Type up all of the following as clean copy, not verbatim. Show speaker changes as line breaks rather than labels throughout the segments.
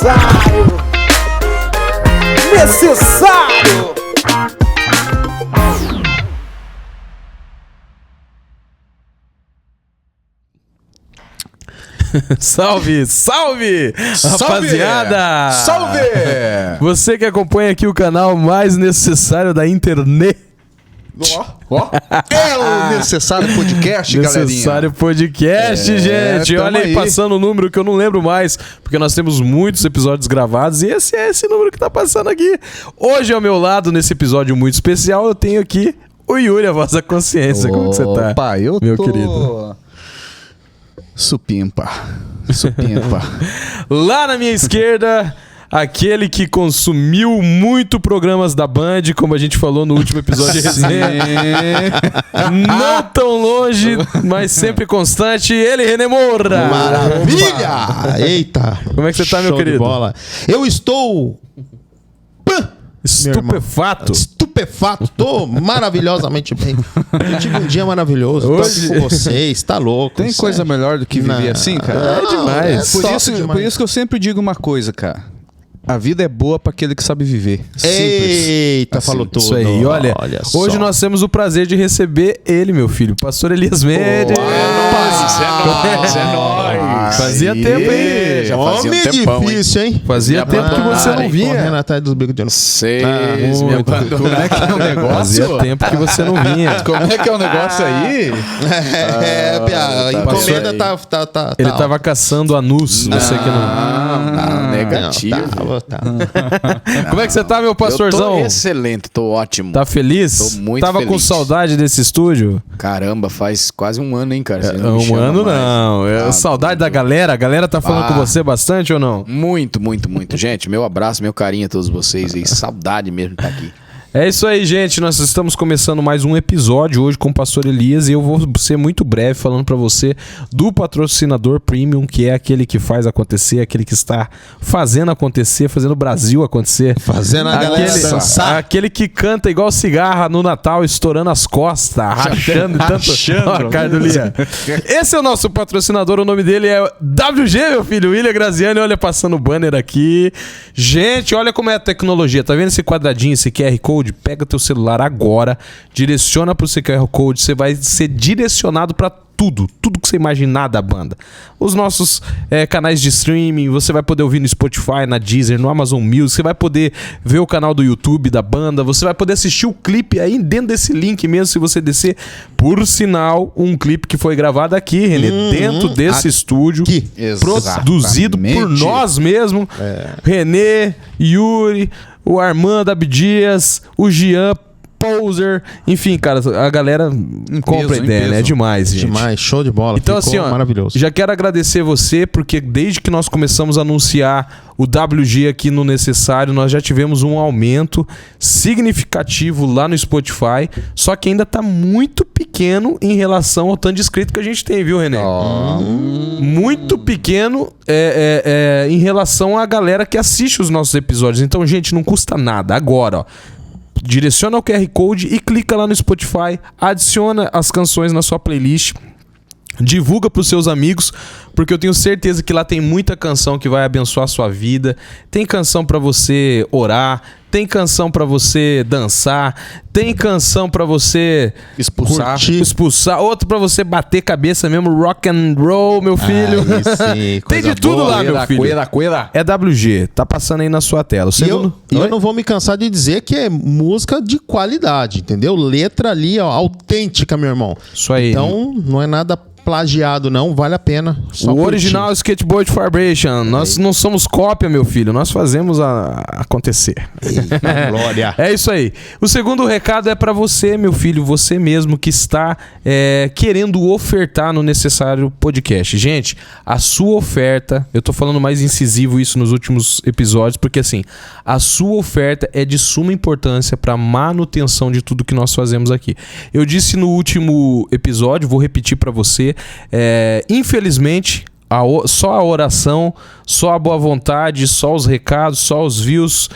necessário. Necessário.
Salve, salve, rapaziada!
Salve!
Você que acompanha aqui o canal mais necessário da internet.
Ó. É o Necessário Podcast, galerinha.
Necessário Podcast, gente. Olha aí, passando o número que eu não lembro mais, porque nós temos muitos episódios gravados e esse é esse número que tá passando aqui. Hoje ao meu lado, nesse episódio muito especial, eu tenho aqui o Yuri, a voz da consciência. Como que você tá?
Opa, eu
meu
tô...
querido?
Supimpa.
Lá na minha esquerda, aquele que consumiu muito programas da Band, como a gente falou no último episódio de resenha. Não tão longe, mas sempre constante, ele, René Moura.
Maravilha! Eita!
Como é que você tá, meu
Show de
querido?
bola. Eu estou... Estupefato, tô maravilhosamente bem. Eu tive um dia maravilhoso.
Hoje...
Tô aqui com vocês, tá louco.
Tem coisa melhor do que viver assim, cara?
É demais.
Por isso que eu sempre digo uma coisa, cara. A vida é boa pra aquele que sabe viver. Simples.
Eita,
assim.
falou tudo.
Isso aí, olha hoje
só.
nós temos o prazer de receber ele, meu filho, Pastor Elias Mendes.
É nóis.
Fazia tempo, hein?
Já fazia um tempão, difícil, hein?
Fazia tempo que você não vinha.
Correndo atrás dos bicos de novo.
Como é que é o negócio?
Fazia tempo que você não vinha.
Como é que é o negócio aí?
A encomenda tá.
Ele tava caçando anus, você que não...
negativo.
Tá.
Como é que você tá, meu pastorzão?
Eu tô excelente, tô ótimo.
Tá feliz?
Tô muito
Tava
feliz.
com saudade desse estúdio?
Caramba, faz quase um ano, hein, cara? Você não me
Um
chama
ano
mais.
não. Saudade da galera? A galera tá falando com você bastante ou não?
Muito, muito, muito. Gente, meu abraço, meu carinho a todos vocês aí. Saudade mesmo de estar aqui.
É isso aí, gente. Nós estamos começando mais um episódio hoje com o Pastor Elias e eu vou ser muito breve falando pra você do patrocinador Premium, que é aquele que faz acontecer, aquele que está fazendo acontecer, fazendo o Brasil acontecer.
Fazendo a galera dançar.
Aquele que canta igual cigarra no Natal, estourando as costas, rachando tanto. Ó, cara do Lia. Esse é o nosso patrocinador, o nome dele é WG, meu filho, William Graziani. Olha, passando o banner aqui. Gente, olha como é a tecnologia. Tá vendo esse quadradinho, esse QR Code? Pega teu celular agora, direciona pro seu QR Code, você vai ser direcionado para tudo que você imaginar da banda. Os nossos canais de streaming, você vai poder ouvir no Spotify, na Deezer, no Amazon Music, você vai poder ver o canal do YouTube da banda, você vai poder assistir o clipe aí dentro desse link mesmo, se você descer. Por sinal, um clipe que foi gravado aqui, René, dentro desse estúdio, produzido por nós mesmos. René, Yuri, o Armando Abdias, o Jean Poser, enfim, cara, a galera compra a ideia, né? É demais, gente.
Demais, show de bola.
Então,
ficou
assim, ó,
maravilhoso.
já quero agradecer você, porque desde que nós começamos a anunciar o WG aqui no Necessário, nós já tivemos um aumento significativo lá no Spotify, só que ainda tá muito pequeno em relação ao tanto de inscrito que a gente tem, viu, René? Muito pequeno em relação à galera que assiste os nossos episódios. Então, gente, não custa nada. Agora, ó, direciona o QR Code e clica lá no Spotify, adiciona as canções na sua playlist, divulga para os seus amigos, porque eu tenho certeza que lá tem muita canção que vai abençoar a sua vida. Tem canção para você orar, tem canção para você dançar, tem canção para você expulsar, outro para você bater cabeça mesmo, rock and roll, meu filho. Tem de tudo lá, meu filho. É WG, tá passando aí na sua tela.
E eu não vou me cansar de dizer que é música de qualidade, entendeu? Letra ali, ó, autêntica, meu irmão.
Isso aí.
Então, não é nada plagiado, não, vale a pena. Só
o
curtir.
original Skateboard Vibration. Nós não somos cópia, meu filho. Nós fazemos acontecer.
Eita, glória.
É isso aí. O segundo recado é pra você, meu filho, você mesmo que está querendo ofertar no Necessário Podcast. Gente, a sua oferta, eu tô falando mais incisivo isso nos últimos episódios, porque assim, a sua oferta é de suma importância pra manutenção de tudo que nós fazemos aqui. Eu disse no último episódio, vou repetir pra você, infelizmente, só a oração, só a boa vontade, só os recados, só os views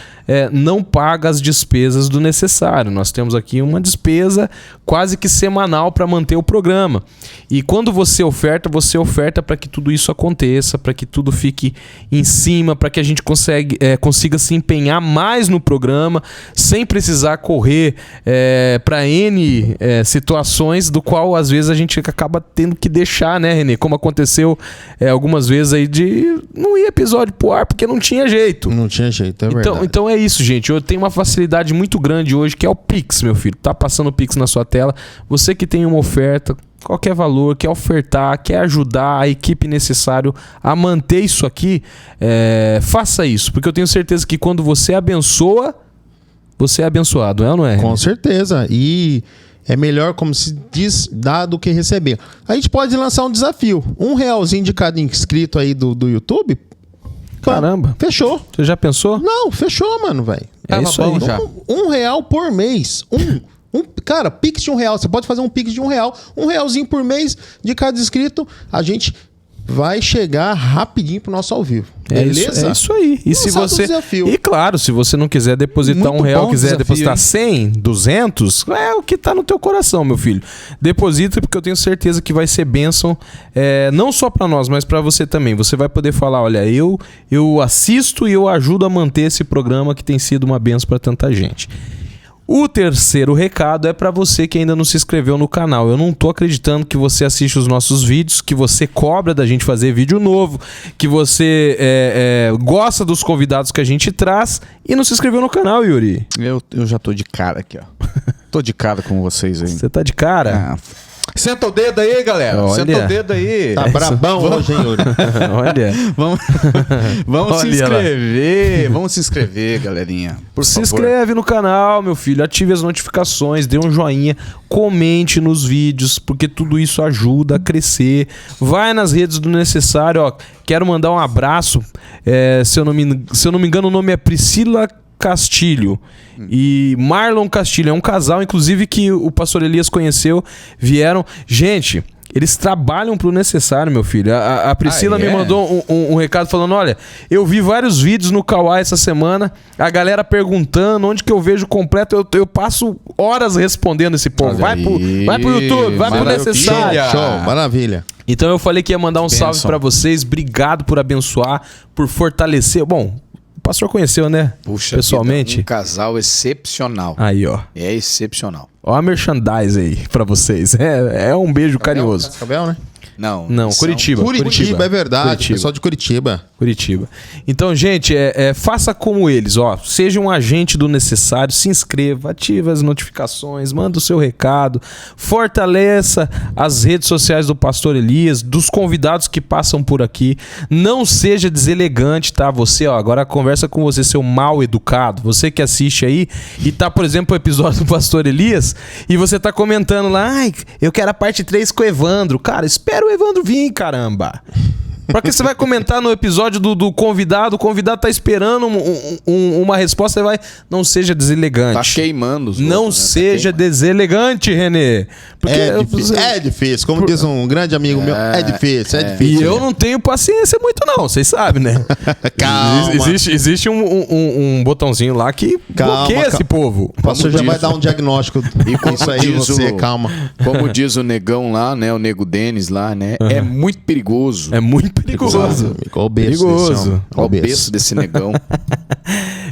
não paga as despesas do necessário. Nós temos aqui uma despesa quase que semanal para manter o programa. E quando você oferta para que tudo isso aconteça, para que tudo fique em cima, para que a gente consiga se empenhar mais no programa, sem precisar correr para N situações, do qual às vezes a gente acaba tendo que deixar, né, Renê? Como aconteceu algumas vezes aí de não ir episódio pro ar porque não tinha jeito.
Não tinha jeito, é verdade.
Então é isso, gente. Eu tenho uma facilidade muito grande hoje, que é o Pix, meu filho. Tá passando o Pix na sua tela. Você que tem uma oferta, qualquer valor, quer ofertar, quer ajudar a equipe necessário a manter isso aqui, faça isso. Porque eu tenho certeza que quando você abençoa, você é abençoado, é ou não é?
Com certeza. E é melhor, como se diz, dar do que receber. A gente pode lançar um desafio. R$1 de cada inscrito aí do YouTube.
Caramba.
Fechou.
Você já pensou?
Não, fechou, mano, velho.
É isso aí.
Já.
R$1 por mês. Cara, Pix de R$1. Você pode fazer um Pix de R$1. R$1 por mês de cada inscrito. A gente vai chegar rapidinho pro nosso ao vivo. Beleza?
É isso aí. E se você... E claro, se você não quiser depositar
Muito
R$1,
bom
quiser
desafio,
depositar
hein?
100, 200, é o que tá no teu coração, meu filho. Deposita, porque eu tenho certeza que vai ser bênção, não só pra nós, mas pra você também. Você vai poder falar, olha, eu assisto e eu ajudo a manter esse programa que tem sido uma bênção pra tanta gente. O terceiro recado é para você que ainda não se inscreveu no canal. Eu não tô acreditando que você assiste os nossos vídeos, que você cobra da gente fazer vídeo novo, que você gosta dos convidados que a gente traz e não se inscreveu no canal, Yuri.
Eu já tô de cara aqui, ó. Tô de cara com vocês aí.
Você tá de cara?
Senta o dedo aí, galera.
Olha.
Senta o dedo aí.
Tá brabão hoje, hein, Yuri?
Olha.
Vamos se
Olha
inscrever. Vamos se inscrever, galerinha. Por
Se
favor.
inscreve no canal, meu filho. Ative as notificações, dê um joinha, comente nos vídeos, porque tudo isso ajuda a crescer. Vai nas redes do Necessário, ó. Quero mandar um abraço. Se eu não me engano, o nome é Priscila Castilho e Marlon Castilho. É um casal, inclusive, que o pastor Elias conheceu. Vieram. Gente, eles trabalham pro Necessário, meu filho. A Priscila me mandou um recado falando, olha, eu vi vários vídeos no Kawai essa semana, a galera perguntando onde que eu vejo completo. Eu passo horas respondendo esse povo. Vai pro YouTube, vai pro Necessário.
Show, maravilha.
Então eu falei que ia mandar um salve pra vocês. Obrigado por abençoar, por fortalecer. Bom, o pastor conheceu, né?
Puxa
pessoalmente.
vida, um casal excepcional.
Aí, ó.
É excepcional.
Ó a merchandise aí pra vocês. É um beijo carinhoso.
Cascavel, né?
Não,
Curitiba.
Curitiba, é verdade.
Curitiba.
Pessoal de Curitiba.
Então, gente, faça como eles, ó. Seja um agente do Necessário, se inscreva, ative as notificações, manda o seu recado, fortaleça as redes sociais do Pastor Elias, dos convidados que passam por aqui. Não seja deselegante, tá? Você, ó, agora conversa com você, seu mal educado. Você que assiste aí e tá, por exemplo, o episódio do Pastor Elias e você tá comentando lá, ai, eu quero a parte 3 com o Evandro. Cara, espera o Evandro vir, caramba. Pra que você vai comentar no episódio do convidado, o convidado tá esperando uma resposta, você vai... Não seja deselegante.
Tá queimando os
Não
outros, né?
seja deselegante, Renê. Porque
É difícil. Como diz um grande amigo meu, é difícil.
E eu não tenho paciência muito não, vocês sabem, né?
Calma.
Existe um botãozinho lá que bloqueia esse povo.
O pastor já vai dar um diagnóstico.
E como
Isso aí,
diz
você,
o-
calma.
Como diz o negão lá, né? O nego Denis lá, né? É muito perigoso.
É muito perigoso. Perigoso.
Olha o berço desse negão.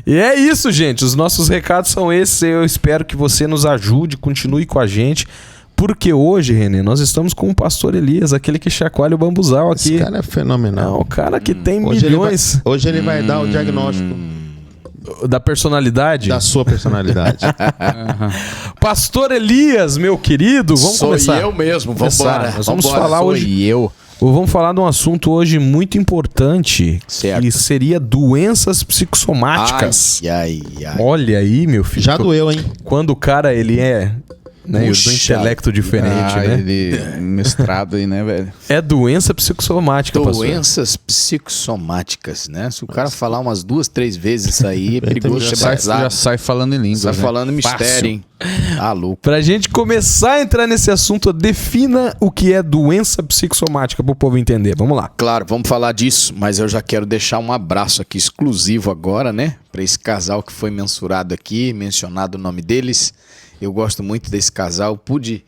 E é isso, gente. Os nossos recados são esses. Eu espero que você nos ajude, continue com a gente. Porque hoje, Renê, nós estamos com o pastor Elias, aquele que chacoalha o bambuzal aqui.
Esse cara é fenomenal.
Não, o cara que tem
Hoje
milhões
hoje ele vai dar o diagnóstico
da personalidade.
da sua personalidade.
Pastor Elias, meu querido, vamos
Sou
começar.
eu mesmo,
Começar.
vambora.
Nós vamos
Vambora,
falar
sou
hoje.
eu.
Vamos falar de um assunto hoje muito importante,
Certo.
que seria doenças psicossomáticas.
Ai.
Olha aí, meu filho.
Já doeu, hein?
Quando o cara ele é, né,
Puxa.
do intelecto diferente, né?
Ele mestrado aí, né, velho?
É doença psicossomática, pastor.
Doenças psicossomáticas, né? Se o cara falar umas 2, 3 vezes isso aí, é perigoso ser
Já
batizado.
sai falando em língua.
Tá
né?
falando mistério, hein? Ah, louco.
Pra gente começar a entrar nesse assunto, defina o que é doença psicossomática pro povo entender. Vamos lá.
Claro, vamos falar disso, mas eu já quero deixar um abraço aqui exclusivo agora, né? Pra esse casal que foi mensurado aqui, mencionado o nome deles. Eu gosto muito desse casal, pude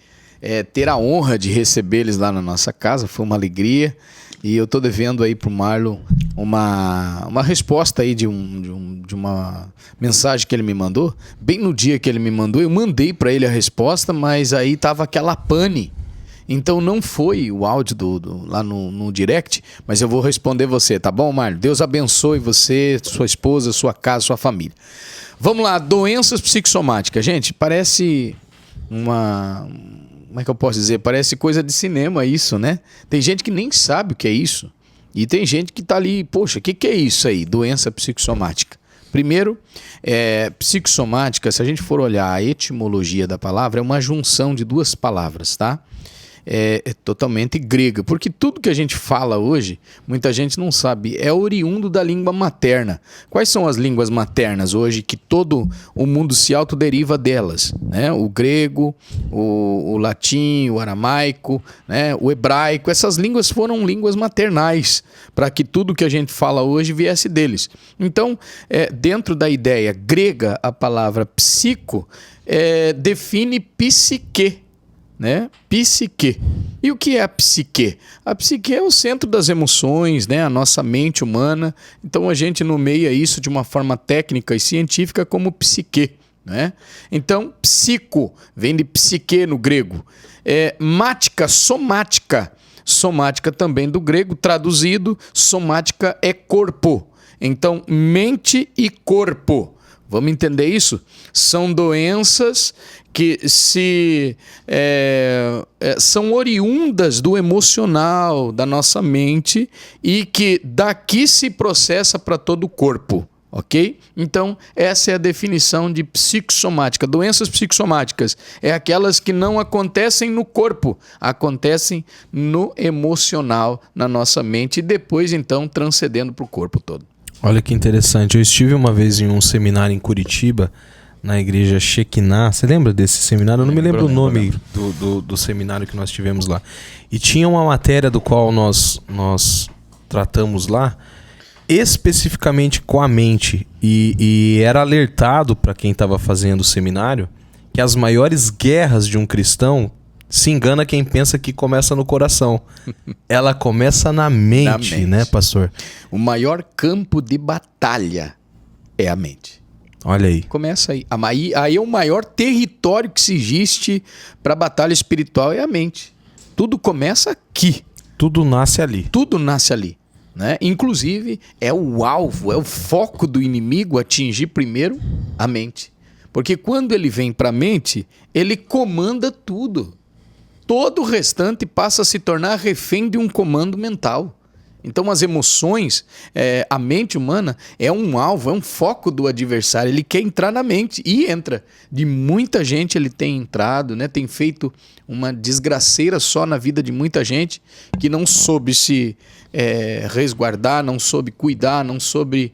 ter a honra de receber eles lá na nossa casa, foi uma alegria. E eu tô devendo aí pro Marlon uma resposta aí de uma mensagem que ele me mandou. Bem no dia que ele me mandou, eu mandei para ele a resposta, mas aí tava aquela pane. Então não foi o áudio lá no direct, mas eu vou responder você, tá bom, Marlon? Deus abençoe você, sua esposa, sua casa, sua família. Vamos lá, doenças psicossomáticas. Gente, parece como é que eu posso dizer? Parece coisa de cinema isso, né? Tem gente que nem sabe o que é isso. E tem gente que tá ali, poxa, o que é isso aí? Doença psicossomática. Primeiro, psicossomática, se a gente for olhar a etimologia da palavra, é uma junção de duas palavras, tá? É totalmente grega, porque tudo que a gente fala hoje, muita gente não sabe, é oriundo da língua materna. Quais são as línguas maternas hoje que todo o mundo se autoderiva delas? Né? O grego, o latim, o aramaico, né? O hebraico, essas línguas foram línguas maternais para que tudo que a gente fala hoje viesse deles. Então, dentro da ideia grega, a palavra psico define psique. Né? Psique. E o que é a psique? A psique é o centro das emoções, né? A nossa mente humana. Então a gente nomeia isso de uma forma técnica e científica como psique. Né? Então, psico vem de psique no grego. Mática, somática. Somática também do grego, traduzido, somática é corpo. Então, mente e corpo. Vamos entender isso? São doenças que são oriundas do emocional, da nossa mente e que daqui se processa para todo o corpo, ok? Então, essa é a definição de psicossomática. Doenças psicossomáticas é aquelas que não acontecem no corpo, acontecem no emocional, na nossa mente e depois, então, transcendendo para o corpo todo.
Olha que interessante. Eu estive uma vez em um seminário em Curitiba, na igreja Shekinah. Você lembra desse seminário? Eu não me lembro o nome do seminário que nós tivemos lá. E tinha uma matéria do qual nós tratamos lá, especificamente com a mente. E era alertado para quem estava fazendo o seminário que as maiores guerras de um cristão, se engana quem pensa que começa no coração. Ela começa na mente, né, pastor?
O maior campo de batalha é a mente.
Olha aí.
Começa aí. Aí é o maior território que se existe para batalha espiritual é a mente. Tudo começa aqui.
Tudo nasce ali.
Tudo nasce ali. Né? Inclusive, é o alvo, é o foco do inimigo atingir primeiro a mente. Porque quando ele vem para a mente, ele comanda tudo. Todo o restante passa a se tornar refém de um comando mental. Então as emoções, a mente humana é um alvo, é um foco do adversário. Ele quer entrar na mente e entra. De muita gente ele tem entrado, né? Tem feito uma desgraceira só na vida de muita gente que não soube se resguardar, não soube cuidar, não soube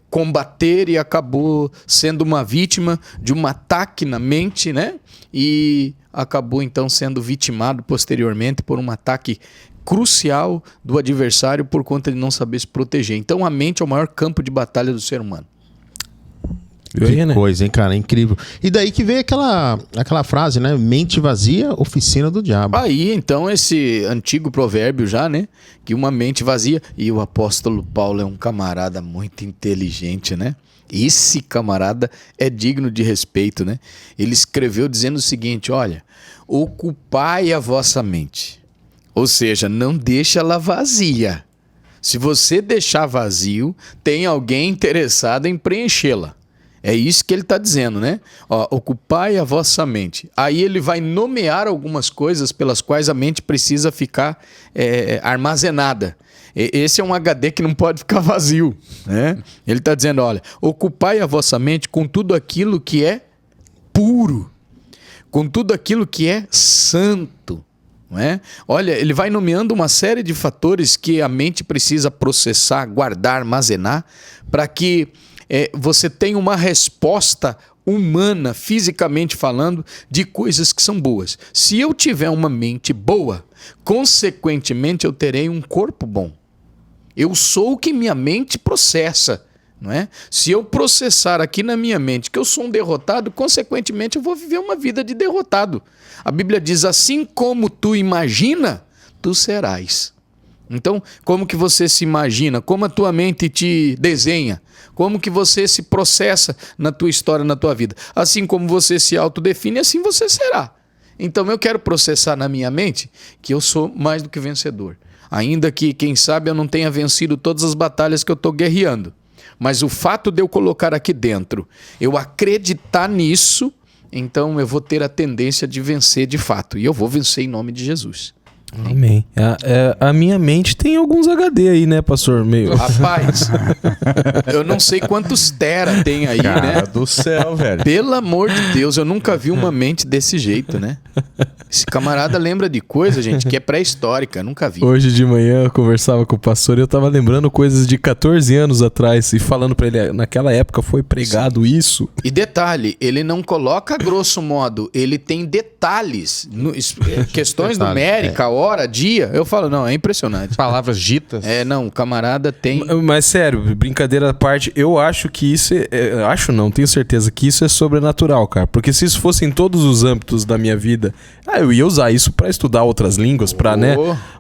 combater e acabou sendo uma vítima de um ataque na mente, né? E acabou então sendo vitimado posteriormente por um ataque crucial do adversário por conta de não saber se proteger. Então a mente é o maior campo de batalha do ser humano.
Que coisa, hein, cara? Incrível. E daí que veio aquela frase, né? Mente vazia, oficina do diabo.
Aí, então, esse antigo provérbio já, né? Que uma mente vazia... E o apóstolo Paulo é um camarada muito inteligente, né? Esse camarada é digno de respeito, né? Ele escreveu dizendo o seguinte, olha... Ocupai a vossa mente. Ou seja, não deixa ela vazia. Se você deixar vazio, tem alguém interessado em preenchê-la. É isso que ele está dizendo, né? Ó, ocupai a vossa mente. Aí ele vai nomear algumas coisas pelas quais a mente precisa ficar armazenada. Esse é um HD que não pode ficar vazio, né? Ele está dizendo, olha, ocupai a vossa mente com tudo aquilo que é puro, com tudo aquilo que é santo. Não é? Olha, ele vai nomeando uma série de fatores que a mente precisa processar, guardar, armazenar, para que você tem uma resposta humana, fisicamente falando, de coisas que são boas. Se eu tiver uma mente boa, consequentemente eu terei um corpo bom. Eu sou o que minha mente processa. Não é? Se eu processar aqui na minha mente que eu sou um derrotado, consequentemente eu vou viver uma vida de derrotado. A Bíblia diz, assim como tu imagina, tu serás. Então, como que você se imagina? Como a tua mente te desenha? Como que você se processa na tua história, na tua vida? Assim como você se autodefine, assim você será. Então eu quero processar na minha mente que eu sou mais do que vencedor. Ainda que, quem sabe, eu não tenha vencido todas as batalhas que eu estou guerreando. Mas o fato de eu colocar aqui dentro, eu acreditar nisso, então eu vou ter a tendência de vencer de fato. E eu vou vencer em nome de Jesus.
Amém. A minha mente tem alguns HD aí, né, pastor? Meio.
Rapaz, eu não sei quantos tera tem aí,
Cara
né?
do céu, velho.
Pelo amor de Deus, eu nunca vi uma mente desse jeito, né? Esse camarada lembra de coisa, gente, que é pré-histórica, nunca vi.
Hoje de manhã eu conversava com o pastor e eu tava lembrando coisas de 14 anos atrás e falando pra ele, naquela época foi pregado isso.
E detalhe, ele não coloca grosso modo, ele tem detalhes, questões numéricas, hora, dia. Eu falo, não, é impressionante.
Palavras ditas.
Não, o camarada tem...
Mas sério, brincadeira à parte, eu acho que isso acho não, tenho certeza que isso é sobrenatural, cara. Porque se isso fosse em todos os âmbitos da minha vida, eu ia usar isso pra estudar outras línguas, né?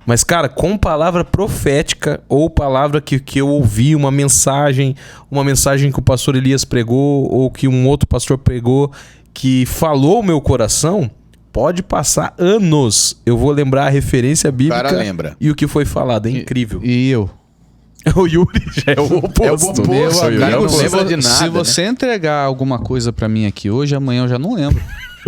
Mas, cara, com palavra profética ou palavra que eu ouvi, uma mensagem que o pastor Elias pregou ou que um outro pastor pregou, que falou o meu coração, pode passar anos. Eu vou lembrar a referência bíblica.
O cara lembra.
E o que foi falado. É incrível.
E eu?
O Yuri já é o oposto.
É o oposto.
Meu
Cara,
amigo,
não lembra de nada,
se você entregar alguma coisa pra mim aqui hoje, amanhã eu já não lembro.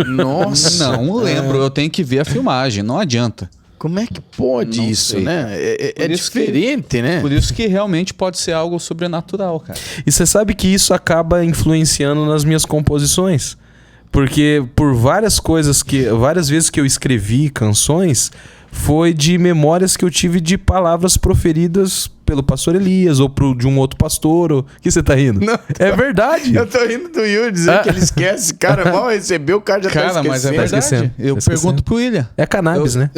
Nossa.
Não lembro, eu tenho que ver a filmagem, não adianta.
Como é que pode
Não
isso,
sei.
né? É
isso
diferente, né?
Por isso que realmente pode ser algo sobrenatural, cara.
E você sabe que isso acaba influenciando nas minhas composições. Porque por várias vezes que eu escrevi canções, foi de memórias que eu tive de palavras proferidas pelo pastor Elias ou de um outro pastor. O que você tá rindo?
Não,
é verdade.
Eu tô rindo do Yuri dizendo que ele esquece. Cara, mal recebeu, o cara já tá esquecendo.
Mas é verdade.
esquecendo.
Eu
Tá
pergunto
esquecendo.
pro William.
É cannabis, né?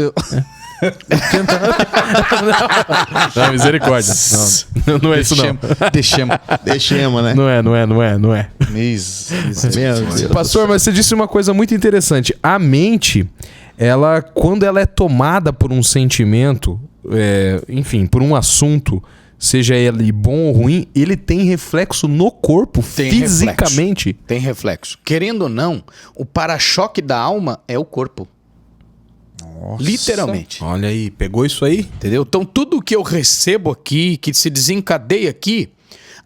Não, misericórdia. Não é isso não.
Deixemos, né?
Não é. Pastor, mas você disse uma coisa muito interessante. A mente, quando ela é tomada por um sentimento, enfim, por um assunto, seja ele bom ou ruim, ele tem reflexo no corpo, fisicamente.
Tem reflexo. Querendo ou não, o para-choque da alma é o corpo.
Nossa.
Literalmente.
Olha aí, pegou isso aí?
Entendeu? Então, tudo que eu recebo aqui, que se desencadeia aqui,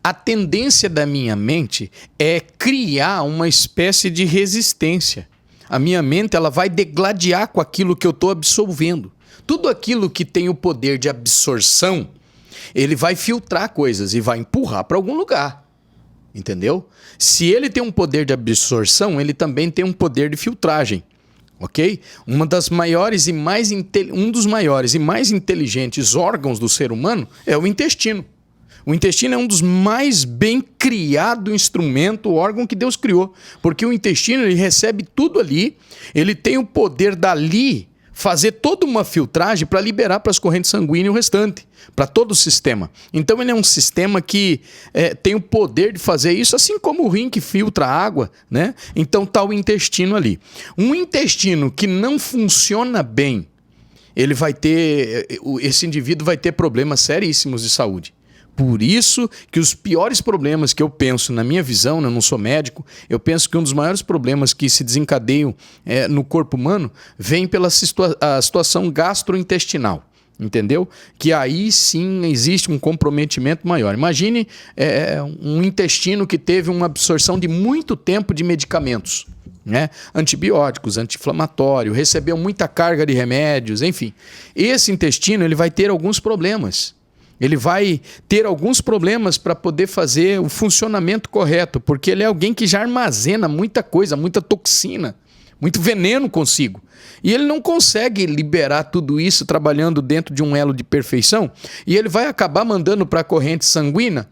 a tendência da minha mente é criar uma espécie de resistência. A minha mente ela vai degladiar com aquilo que eu estou absorvendo. Tudo aquilo que tem o poder de absorção, ele vai filtrar coisas e vai empurrar para algum lugar. Entendeu? Se ele tem um poder de absorção, ele também tem um poder de filtragem. Ok? Um dos maiores e mais inteligentes órgãos do ser humano é o intestino. O intestino é um dos mais bem criados instrumentos, o órgão que Deus criou. Porque o intestino ele recebe tudo ali, ele tem o poder dali fazer toda uma filtragem para liberar para as correntes sanguíneas o restante, para todo o sistema. Então ele é um sistema que tem o poder de fazer isso, assim como o rim que filtra a água, né? Então está o intestino ali. Um intestino que não funciona bem, esse indivíduo vai ter problemas seríssimos de saúde. Por isso que os piores problemas que eu penso, na minha visão, eu não sou médico, eu penso que um dos maiores problemas que se desencadeiam no corpo humano vem pela situação gastrointestinal, entendeu? Que aí sim existe um comprometimento maior. Imagine um intestino que teve uma absorção de muito tempo de medicamentos, né? Antibióticos, anti-inflamatório, recebeu muita carga de remédios, enfim. Esse intestino ele vai ter alguns problemas. Ele vai ter alguns problemas para poder fazer o funcionamento correto, porque ele é alguém que já armazena muita coisa, muita toxina, muito veneno consigo. E ele não consegue liberar tudo isso trabalhando dentro de um elo de perfeição, e ele vai acabar mandando para a corrente sanguínea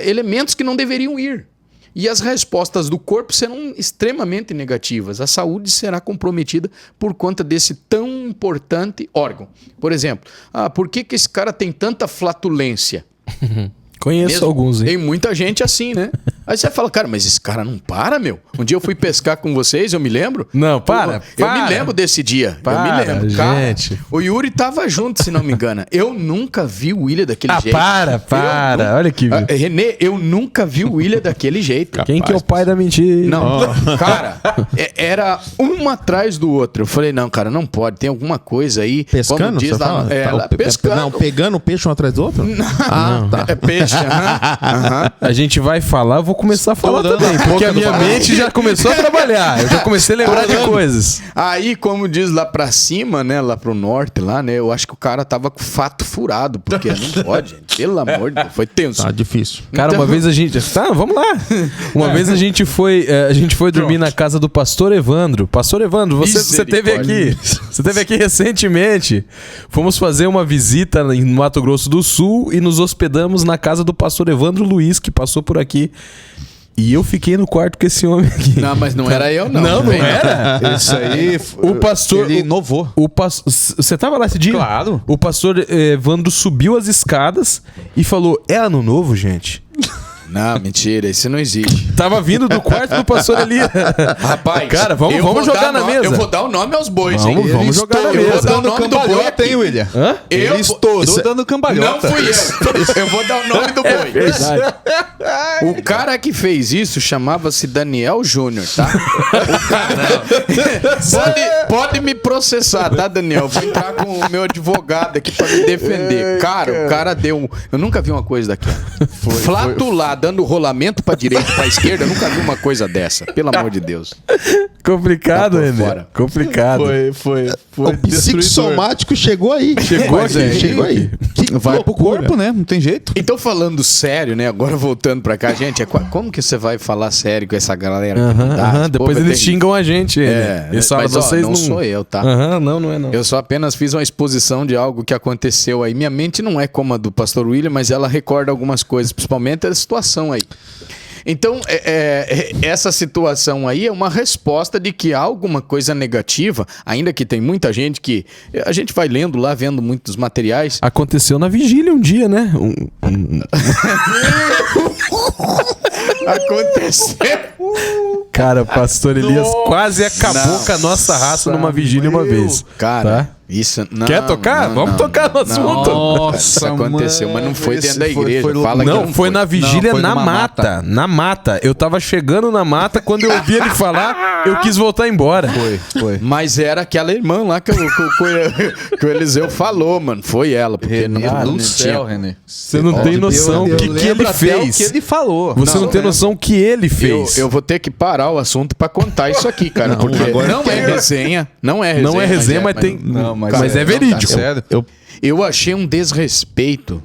elementos que não deveriam ir. E as respostas do corpo serão extremamente negativas. A saúde será comprometida por conta desse tão importante órgão. Por exemplo, por que esse cara tem tanta flatulência?
Conheço alguns, hein?
Tem muita gente assim, né? Aí você fala, cara, mas esse cara não para, meu? Um dia eu fui pescar com vocês, eu me lembro.
Não, para.
Eu me lembro desse dia. Eu me lembro.
Gente.
Cara, o Yuri tava junto, se não me engano. Eu nunca vi o William daquele jeito.
Para. Olha aqui.
Renê, eu nunca vi o William daquele jeito.
Quem que é o pai da mentira?
Não, cara, era um atrás do outro. Eu falei, não, cara, não pode. Tem alguma coisa aí.
Pescando,
como diz
você
lá,
fala?
ela, pescando.
Não, pegando o peixe um atrás do outro?
Tá. É peixe,
A gente vai falar, eu vou começar a falar também, porque a minha mente já começou a trabalhar. Eu já comecei a lembrar de coisas.
Aí, como diz lá pra cima, né, lá pro norte, lá, né, eu acho que o cara tava com o fato furado, porque não pode, gente, pelo amor de Deus, foi tenso.
Tá difícil.
Cara, uma vez a gente... Tá, vamos lá. Uma vez a gente foi dormir na casa do pastor Evandro. Pastor Evandro, você teve aqui. Você teve aqui recentemente. Fomos fazer uma visita em Mato Grosso do Sul e nos hospedamos na casa do pastor Evandro Luiz, que passou por aqui. E eu fiquei no quarto com esse homem aqui.
Não, mas não era eu, não.
Não era?
Isso aí...
O pastor...
Ele inovou.
Você tava lá esse dia?
Claro.
O pastor Evandro subiu as escadas e falou, é ano novo, gente?
Não, mentira, isso não existe.
Tava vindo do quarto do pastor ali.
Rapaz,
cara, vamos jogar na mesa.
Eu vou dar o nome aos bois,
hein?
Vamos
jogar na
mesa. Eu vou dar o nome do boi aqui,
hein, William?
Hã?
Ele estourou dando cambalhota.
Não fui eu. Eu vou dar o nome do boi.
Verdade.
O cara que fez isso chamava-se Daniel Júnior, tá? O cara... pode me processar, tá, Daniel? Vou entrar com o meu advogado aqui pra me defender. Cara, o cara deu... Eu nunca vi uma coisa daquela. Flatular, dando rolamento pra direita e pra esquerda, eu nunca vi uma coisa dessa. Pelo amor de Deus.
Complicado,
Tá
René.
fora.
Complicado.
Foi
O psicossomático chegou aí.
Chegou aqui.
Vai pro corpo, né? Não tem jeito.
Então, falando sério, né? Agora voltando pra cá, gente, como que você vai falar sério com essa galera?
Depois eles xingam a gente. Eles falam,
mas,
vocês
não sou eu, tá?
Não é não.
Eu só apenas fiz uma exposição de algo que aconteceu aí. Minha mente não é como a do pastor William, mas ela recorda algumas coisas, principalmente a situação aí. Então, essa situação aí é uma resposta de que há alguma coisa negativa, ainda que tem muita gente que... A gente vai lendo lá, vendo muitos materiais.
Aconteceu na vigília um dia, né?
Aconteceu.
Cara, o pastor Elias quase acabou com a nossa raça numa vigília uma vez.
Cara,
tá?
isso... Não,
quer tocar? Vamos tocar no assunto.
Nossa, isso aconteceu, mas não foi dentro da igreja.
Foi na vigília na mata. Na mata. Eu tava chegando na mata, quando eu ouvi ele falar, eu quis voltar embora.
Foi.
Mas era aquela irmã lá que o Eliseu falou, mano. Foi ela. Porque não tinha.
René.
Você não tem noção o que ele fez.
O que ele falou.
Você não tem noção o que ele fez.
Eu vou ter que parar o assunto pra contar isso aqui, cara. Porque não é resenha. Não é resenha.
Não é resenha, mas tem... Mas é verídico.
Sério?
Eu achei um desrespeito.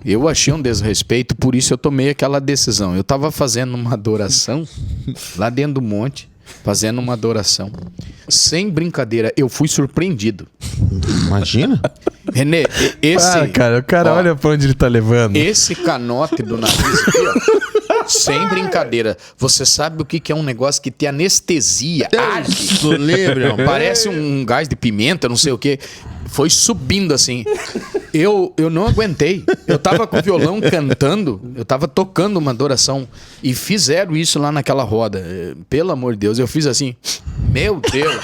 Por isso eu tomei aquela decisão. Eu tava fazendo uma adoração lá dentro do monte. Fazendo uma adoração. Sem brincadeira, eu fui surpreendido.
Imagina.
Renê,
o cara olha pra onde ele tá levando.
Esse canote do nariz aqui, ó. Sem brincadeira. Você sabe o que é um negócio que tem anestesia? Parece um gás de pimenta, não sei o quê. Foi subindo assim. Eu não aguentei. Eu tava com o violão cantando, eu tava tocando uma adoração e fizeram isso lá naquela roda. Pelo amor de Deus, eu fiz assim. Meu Deus.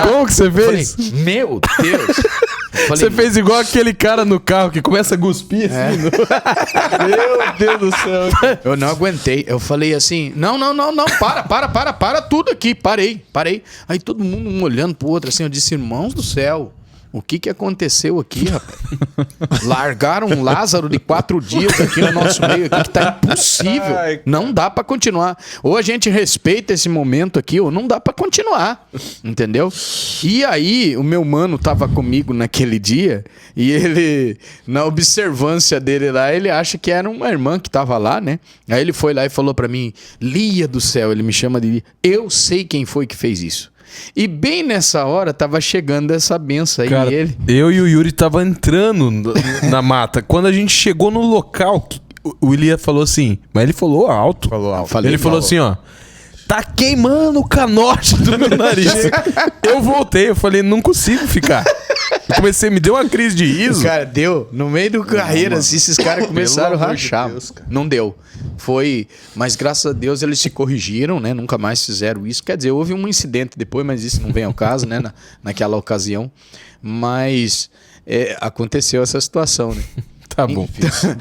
Como que você fez?
Falei, meu Deus.
Você fez igual aquele cara no carro que começa a cuspir assim.
Meu Deus do céu.
Eu não aguentei. Eu falei assim, não. Para tudo aqui. Parei. Aí todo mundo um olhando pro outro assim, eu disse, irmãos do céu. O que aconteceu aqui, rapaz? Largaram um Lázaro de 4 dias aqui no nosso meio, aqui, que tá impossível. Não dá pra continuar. Ou a gente respeita esse momento aqui, ou não dá pra continuar. Entendeu? E aí, o meu mano tava comigo naquele dia, e ele, na observância dele lá, ele acha que era uma irmã que tava lá, né? Aí ele foi lá e falou pra mim, Lia do céu, ele me chama de Lia, eu sei quem foi que fez isso. E bem nessa hora tava chegando essa benção aí.
Cara, eu e o Yuri tava entrando na mata. Quando a gente chegou no local, o Ilia falou assim, mas ele falou alto. Ele falou assim, ó, tá queimando o canote do meu nariz. Eu voltei, eu falei, não consigo ficar. Eu comecei, me deu uma crise de riso.
Cara, deu. No meio do carreira, assim, esses caras começaram a rachar. Deus, não deu. Foi. Mas graças a Deus eles se corrigiram, né? Nunca mais fizeram isso. Quer dizer, houve um incidente depois, mas isso não vem ao caso, né? Naquela ocasião. Mas aconteceu essa situação, né?
Tá bom.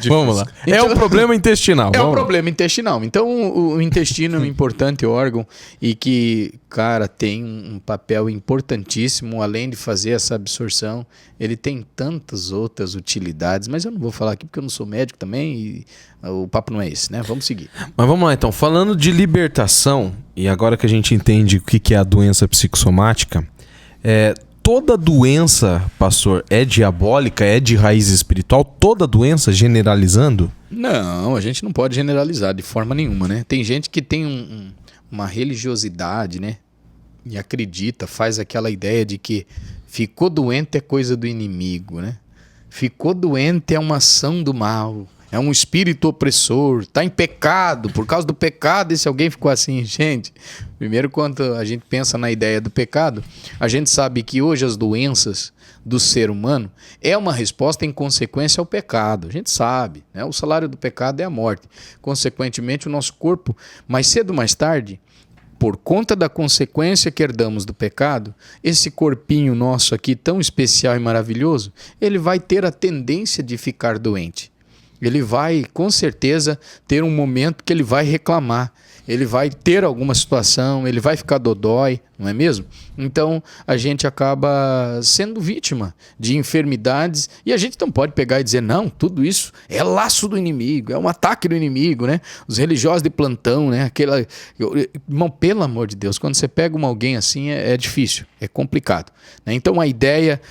Vamos lá. É o problema intestinal.
É o problema intestinal. Então, o intestino é um importante órgão e que, cara, tem um papel importantíssimo, além de fazer essa absorção. Ele tem tantas outras utilidades, mas eu não vou falar aqui porque eu não sou médico também e o papo não é esse, né? Vamos seguir.
Mas vamos lá, então. Falando de libertação, e agora que a gente entende o que é a doença psicossomática, toda doença, pastor, é diabólica, é de raiz espiritual? Toda doença, generalizando?
Não, a gente não pode generalizar de forma nenhuma, né? Tem gente que tem uma religiosidade, né? E acredita, faz aquela ideia de que ficou doente é coisa do inimigo, né? Ficou doente é uma ação do mal, é um espírito opressor, tá em pecado, por causa do pecado, e se alguém ficou assim, gente... Primeiro, quando a gente pensa na ideia do pecado, a gente sabe que hoje as doenças do ser humano é uma resposta em consequência ao pecado. A gente sabe, né? O salário do pecado é a morte. Consequentemente, o nosso corpo, mais cedo ou mais tarde, por conta da consequência que herdamos do pecado, esse corpinho nosso aqui tão especial e maravilhoso, ele vai ter a tendência de ficar doente. Ele vai, com certeza, ter um momento que ele vai reclamar. Ele vai ter alguma situação, ele vai ficar dodói, não é mesmo? Então, a gente acaba sendo vítima de enfermidades e a gente não pode pegar e dizer, não, tudo isso é laço do inimigo, é um ataque do inimigo, né? Os religiosos de plantão, né? Irmão, pelo amor de Deus, quando você pega alguém assim, é difícil, é complicado, né? Então, a ideia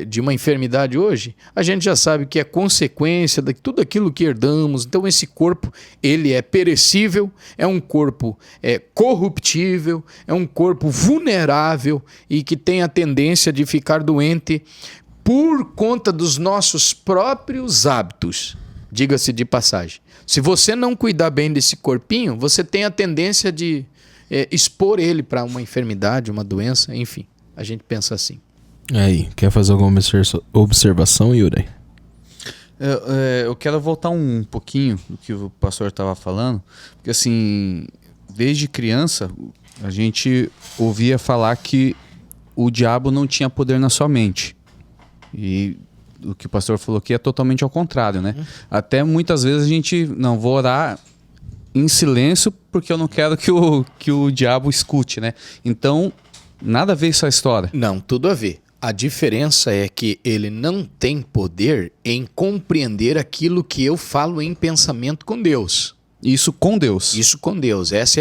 de uma enfermidade hoje, a gente já sabe que é consequência de tudo aquilo que herdamos. Então esse corpo, ele é perecível, é um corpo corruptível, é um corpo vulnerável e que tem a tendência de ficar doente por conta dos nossos próprios hábitos. Diga-se de passagem. Se você não cuidar bem desse corpinho, você tem a tendência de expor ele para uma enfermidade, uma doença, enfim. A gente pensa assim.
Aí, quer fazer alguma observação, Yuri?
Eu quero voltar um pouquinho do que o pastor estava falando, porque assim, desde criança, a gente ouvia falar que o diabo não tinha poder na sua mente. E o que o pastor falou aqui é totalmente ao contrário, né? Até muitas vezes a gente, não, vou orar em silêncio porque eu não quero que o diabo escute, né? Então, nada a ver essa história.
Não, tudo a ver. A diferença é que ele não tem poder em compreender aquilo que eu falo em pensamento com Deus.
Isso com Deus.
Isso com Deus. Essa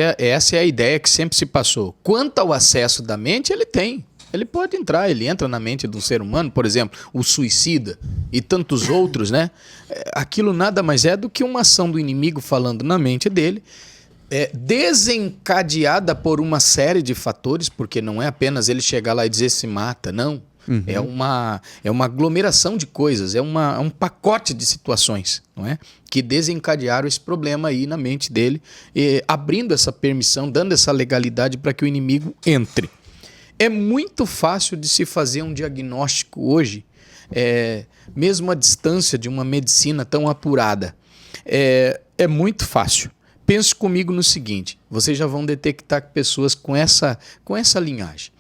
é a ideia que sempre se passou. Quanto ao acesso da mente, ele tem. Ele pode entrar, ele entra na mente de um ser humano, por exemplo, o suicida e tantos outros, né? Aquilo nada mais é do que uma ação do inimigo falando na mente dele, desencadeada por uma série de fatores, porque não é apenas ele chegar lá e dizer se mata, não. Uhum. É uma aglomeração de coisas, é um pacote de situações, não é? Que desencadearam esse problema aí na mente dele, abrindo essa permissão, dando essa legalidade para que o inimigo entre. É muito fácil de se fazer um diagnóstico hoje, mesmo à distância de uma medicina tão apurada. É muito fácil. Pense comigo no seguinte, vocês já vão detectar pessoas com essa linhagem.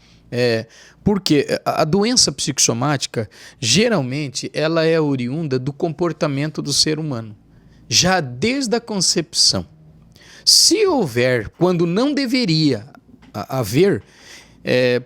Porque a doença psicossomática, geralmente, ela é oriunda do comportamento do ser humano, já desde a concepção. Se houver, quando não deveria haver,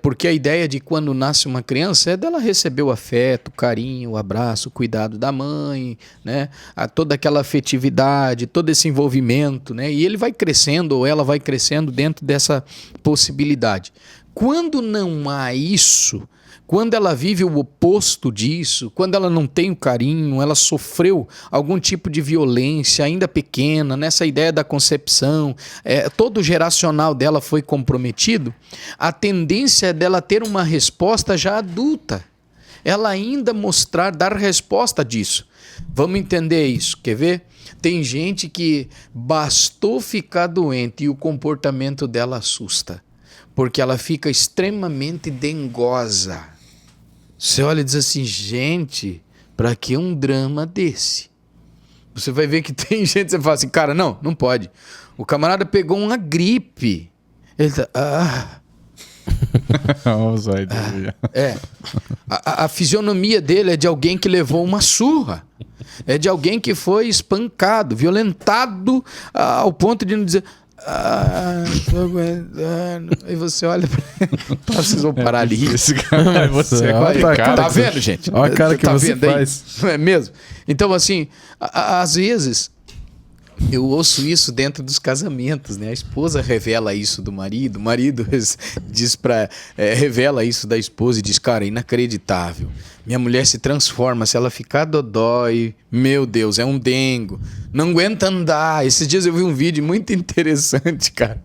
Porque a ideia de quando nasce uma criança é dela receber o afeto, o carinho, o abraço, o cuidado da mãe, né? Toda aquela afetividade, todo esse envolvimento, né? E ele vai crescendo ou ela vai crescendo dentro dessa possibilidade. Quando não há isso, quando ela vive o oposto disso, quando ela não tem o carinho, ela sofreu algum tipo de violência ainda pequena, nessa ideia da concepção, todo o geracional dela foi comprometido, a tendência é dela ter uma resposta já adulta. Ela ainda dar resposta disso. Vamos entender isso, quer ver? Tem gente que bastou ficar doente e o comportamento dela assusta, porque ela fica extremamente dengosa. Você olha e diz assim, gente, pra que um drama desse? Você vai ver que tem gente, você fala assim, cara, não pode. O camarada pegou uma gripe. Ele tá, a fisionomia dele é de alguém que levou uma surra. É de alguém que foi espancado, violentado ao ponto de não dizer... tô aguentando. Aí você olha pra ele, precisou parar ali.
Esse cara, você
tá vendo, gente?
Olha a cara que
tá
você
vendo
faz.
Não é mesmo? Então, assim, às vezes eu ouço isso dentro dos casamentos, né? A esposa revela isso do marido, o marido diz revela isso da esposa e diz, cara, inacreditável. Minha mulher se transforma, se ela ficar dodói, meu Deus, é um dengo. Não aguenta andar. Esses dias eu vi um vídeo muito interessante, cara.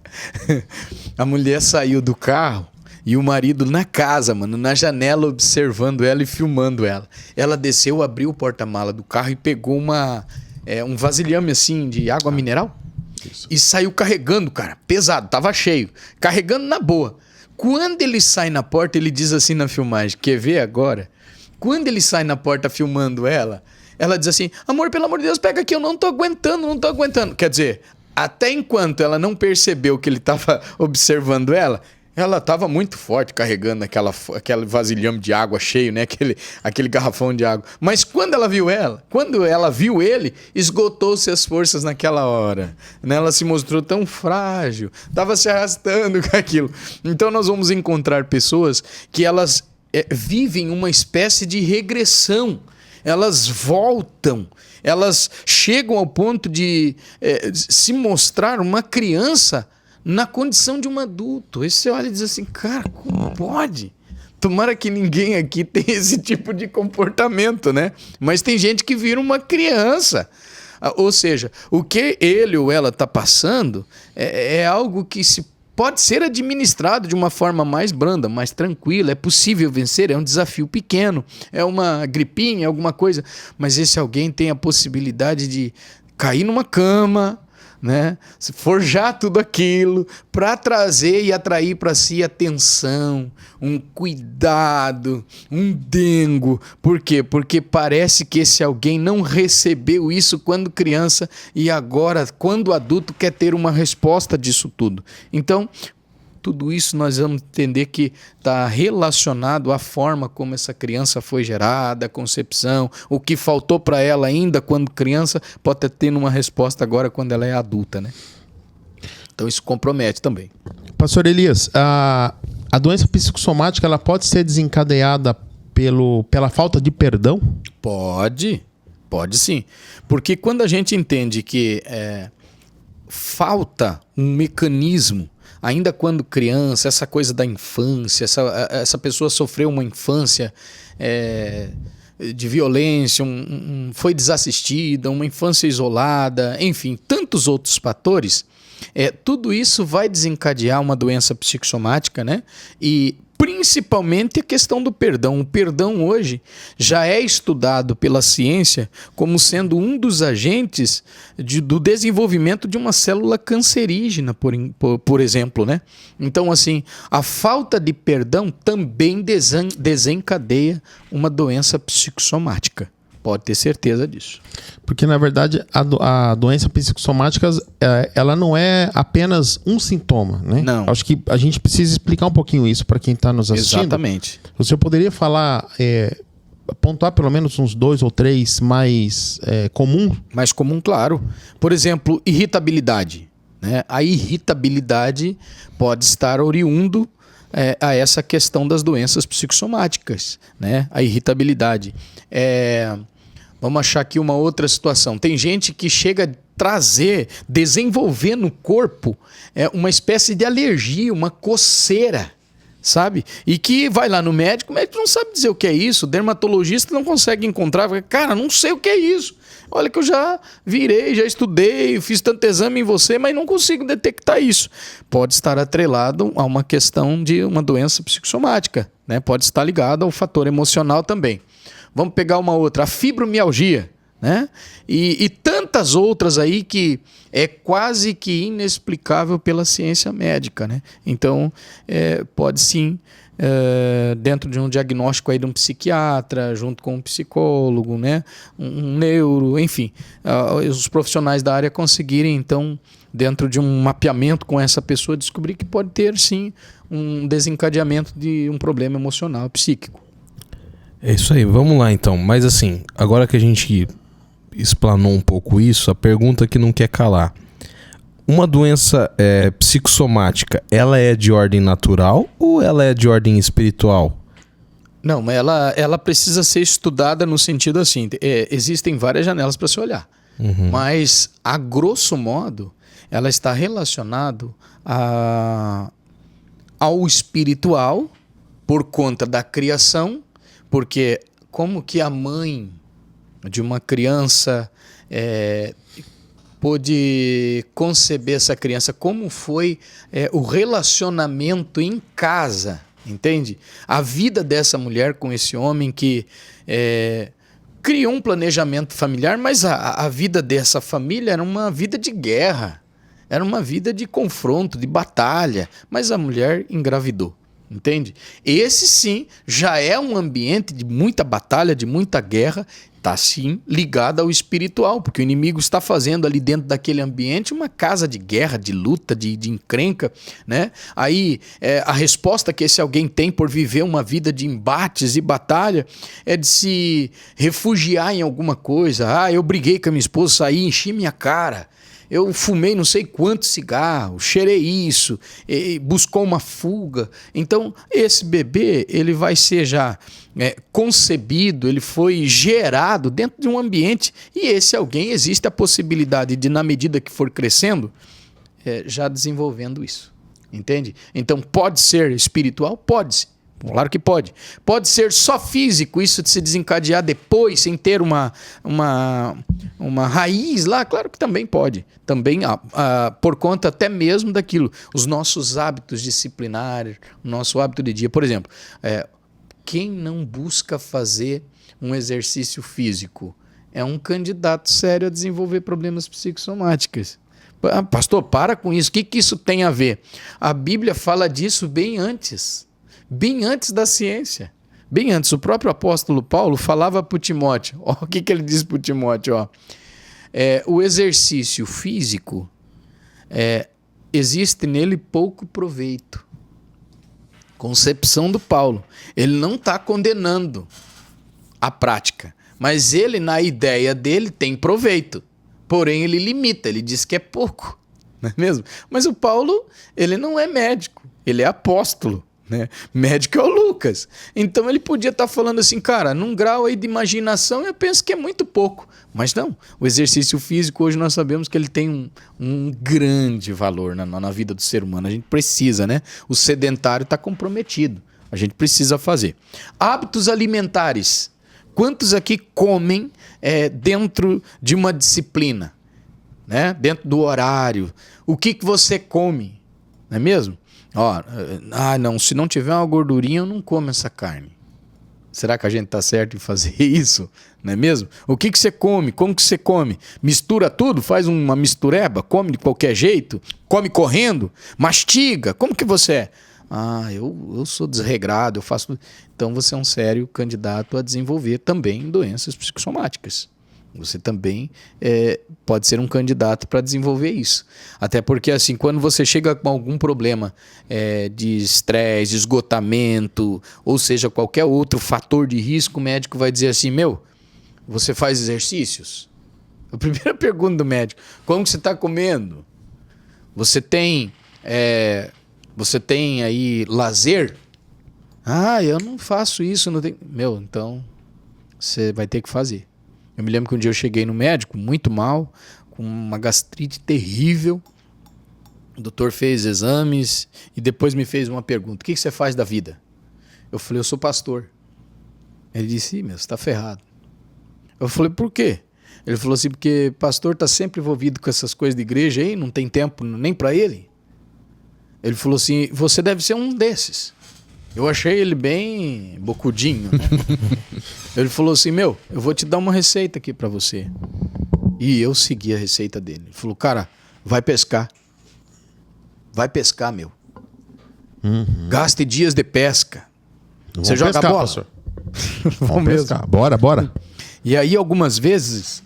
A mulher saiu do carro e o marido na casa, mano, na janela observando ela e filmando ela. Ela desceu, abriu o porta-mala do carro e pegou um vasilhame assim de água mineral. Isso. E saiu carregando, cara, pesado, tava cheio, carregando na boa. Quando ele sai na porta, ele diz assim na filmagem, quer ver agora? Quando ele sai na porta filmando ela diz assim, amor, pelo amor de Deus, pega aqui, eu não tô aguentando. Quer dizer, até enquanto ela não percebeu que ele tava observando ela tava muito forte carregando aquele vasilhame de água cheio, né? Aquele garrafão de água. Mas quando ela viu ele, esgotou-se as forças naquela hora. Né? Ela se mostrou tão frágil, tava se arrastando com aquilo. Então nós vamos encontrar pessoas que elas vivem uma espécie de regressão. Elas voltam, elas chegam ao ponto de se mostrar uma criança na condição de um adulto. Aí você olha e diz assim, cara, como pode? Tomara que ninguém aqui tenha esse tipo de comportamento, né? Mas tem gente que vira uma criança. Ou seja, o que ele ou ela está passando é algo que pode ser administrado de uma forma mais branda, mais tranquila, é possível vencer, é um desafio pequeno, é uma gripinha, alguma coisa, mas esse alguém tem a possibilidade de cair numa cama, né? Forjar tudo aquilo para trazer e atrair para si atenção, um cuidado, um dengo. Por quê? Porque parece que esse alguém não recebeu isso quando criança e agora, quando adulto, quer ter uma resposta disso tudo. Então, tudo isso nós vamos entender que está relacionado à forma como essa criança foi gerada, a concepção, o que faltou para ela ainda quando criança, pode ter uma resposta agora quando ela é adulta, né? Então isso compromete também.
Pastor Elias, a doença psicossomática ela pode ser desencadeada pela falta de perdão?
Pode sim. Porque quando a gente entende que falta um mecanismo, ainda quando criança, essa coisa da infância, essa pessoa sofreu uma infância de violência, foi desassistida, uma infância isolada, enfim, tantos outros fatores, tudo isso vai desencadear uma doença psicossomática, né? E principalmente a questão do perdão. O perdão hoje já é estudado pela ciência como sendo um dos agentes do desenvolvimento de uma célula cancerígena, por exemplo, né? Então, assim, a falta de perdão também desencadeia uma doença psicossomática. Pode ter certeza disso.
Porque, na verdade, a doença psicossomática ela não é apenas um sintoma, né?
Não.
Acho que a gente precisa explicar um pouquinho isso para quem está nos assistindo.
Exatamente.
Você poderia falar, pontuar pelo menos uns 2 ou 3 mais comuns?
Mais comum, claro. Por exemplo, irritabilidade. Né? A irritabilidade pode estar oriundo a essa questão das doenças psicossomáticas, né? A irritabilidade. Vamos achar aqui uma outra situação. Tem gente que chega a desenvolver no corpo uma espécie de alergia, uma coceira, sabe? E que vai lá no médico, o médico não sabe dizer o que é isso, o dermatologista não consegue encontrar, cara, não sei o que é isso. Olha que eu já virei, já estudei, fiz tanto exame em você, mas não consigo detectar isso. Pode estar atrelado a uma questão de uma doença psicossomática, né? Pode estar ligado ao fator emocional também. Vamos pegar uma outra, a fibromialgia, né? E tantas outras aí que é quase que inexplicável pela ciência médica, né? Então, pode sim, dentro de um diagnóstico aí de um psiquiatra, junto com um psicólogo, né? Um neuro, enfim, os profissionais da área conseguirem, então, dentro de um mapeamento com essa pessoa, descobrir que pode ter, sim, um desencadeamento de um problema emocional, psíquico.
É isso aí, vamos lá então. Mas assim, agora que a gente explanou um pouco isso, a pergunta que não quer calar. Uma doença psicossomática, ela é de ordem natural ou ela é de ordem espiritual?
Não, mas ela precisa ser estudada no sentido assim, existem várias janelas para se olhar. Mas, a grosso modo, ela está relacionada ao espiritual por conta da criação, porque como que a mãe de uma criança pôde conceber essa criança, como foi o relacionamento em casa, entende? A vida dessa mulher com esse homem que criou um planejamento familiar, mas a vida dessa família era uma vida de guerra, era uma vida de confronto, de batalha, mas a mulher engravidou. Entende? Esse sim já é um ambiente de muita batalha, de muita guerra, está sim ligado ao espiritual, porque o inimigo está fazendo ali dentro daquele ambiente uma casa de guerra, de luta, de encrenca, né? Aí a resposta que esse alguém tem por viver uma vida de embates e batalha é de se refugiar em alguma coisa. Eu briguei com a minha esposa, saí, enchi minha cara. Eu fumei não sei quantos cigarros, cheirei isso, buscou uma fuga. Então, esse bebê, ele vai ser já concebido, ele foi gerado dentro de um ambiente. E esse alguém, existe a possibilidade de, na medida que for crescendo, já desenvolvendo isso. Entende? Então, pode ser espiritual? Pode-se. Claro que pode. Pode ser só físico, isso de se desencadear depois, sem ter uma raiz lá? Claro que também pode. Também por conta até mesmo daquilo. Os nossos hábitos disciplinares, o nosso hábito de dia. Por exemplo, quem não busca fazer um exercício físico é um candidato sério a desenvolver problemas psicossomáticos. Pastor, para com isso. O que isso tem a ver? A Bíblia fala disso bem antes da ciência. Bem antes, o próprio apóstolo Paulo falava para o Timóteo. O que ele diz para o Timóteo? O exercício físico, existe nele pouco proveito. Concepção do Paulo. Ele não está condenando a prática, mas ele, na ideia dele, tem proveito. Porém, ele limita, ele diz que é pouco. Não é mesmo? Mas o Paulo, ele não é médico, ele é apóstolo. Né? Médico é o Lucas. Então ele podia estar falando assim, cara, num grau aí de imaginação eu penso que é muito pouco. Mas não, o exercício físico hoje nós sabemos que ele tem um grande valor na vida do ser humano. A gente precisa, né? O sedentário está comprometido. A gente precisa fazer. Hábitos alimentares. Quantos aqui comem dentro de uma disciplina? Né? Dentro do horário. O que você come? Não é mesmo? Não, se não tiver uma gordurinha, eu não como essa carne. Será que a gente está certo em fazer isso? Não é mesmo? O que você come? Como que você come? Mistura tudo? Faz uma mistureba? Come de qualquer jeito? Come correndo? Mastiga? Como que você é? Eu sou desregrado, eu faço... Então você é um sério candidato a desenvolver também doenças psicossomáticas. Você também pode ser um candidato para desenvolver isso. Até porque, assim, quando você chega com algum problema de estresse, de esgotamento, ou seja, qualquer outro fator de risco, o médico vai dizer assim, você faz exercícios? A primeira pergunta do médico, como que você está comendo? Você tem Você tem aí lazer? Ah, eu não faço isso, não tenho... Meu, então você vai ter que fazer. Eu me lembro que um dia eu cheguei no médico muito mal, com uma gastrite terrível. O doutor fez exames e depois me fez uma pergunta: o que você faz da vida? Eu falei: eu sou pastor. Ele disse: meu, você tá ferrado. Eu falei: por quê? Ele falou assim: porque pastor tá sempre envolvido com essas coisas de igreja aí, não tem tempo nem para ele. Ele falou assim: você deve ser um desses. Eu achei ele bem bocudinho, né? Ele falou assim: meu, eu vou te dar uma receita aqui para você. E eu segui a receita dele. Ele falou: cara, vai pescar. Vai pescar, meu. Gaste dias de pesca. Você joga
pescar,
bola?
pastor. Vamos pescar. Bora.
E aí, algumas vezes,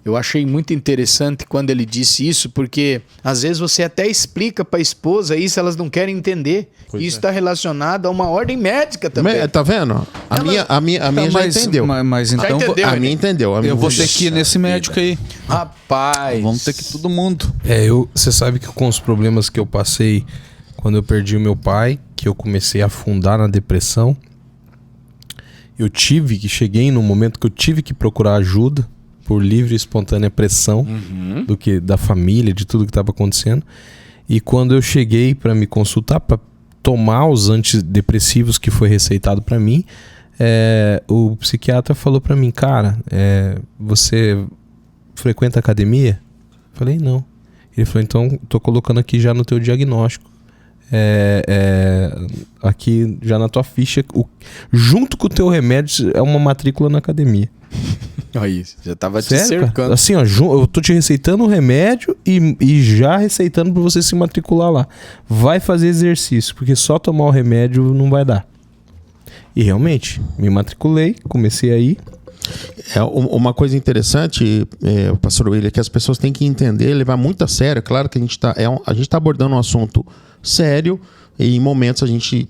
eu achei muito interessante quando ele disse isso, porque às vezes você até explica para a esposa isso, elas não querem entender. Isso está relacionado a uma ordem médica também.
Tá vendo? A minha já entendeu.
Mas então,
já entendeu,
a minha entendeu.
eu vou ter que ir nesse médico aí.
Rapaz.
Vamos ter que ir todo mundo.
Você sabe que com os problemas que eu passei quando eu perdi o meu pai, que eu comecei a afundar na depressão, cheguei num momento que eu tive que procurar ajuda por livre e espontânea pressão da família, de tudo que estava acontecendo. E quando eu cheguei para me consultar, para tomar os antidepressivos que foi receitado para mim, o psiquiatra falou para mim: cara, você frequenta academia? Eu falei: não. Ele falou: então tô colocando aqui já no teu diagnóstico, aqui já na tua ficha, junto com o teu remédio, é uma matrícula na academia.
Olha isso, já tava te
Sério,
cercando.
cara? Assim, ó, eu tô te receitando o remédio e já receitando pra você se matricular lá. Vai fazer exercício, porque só tomar o remédio não vai dar. E realmente, me matriculei, comecei a ir.
Uma coisa interessante, pastor William, que as pessoas têm que entender, levar muito a sério. Claro que a gente tá abordando um assunto sério e em momentos a gente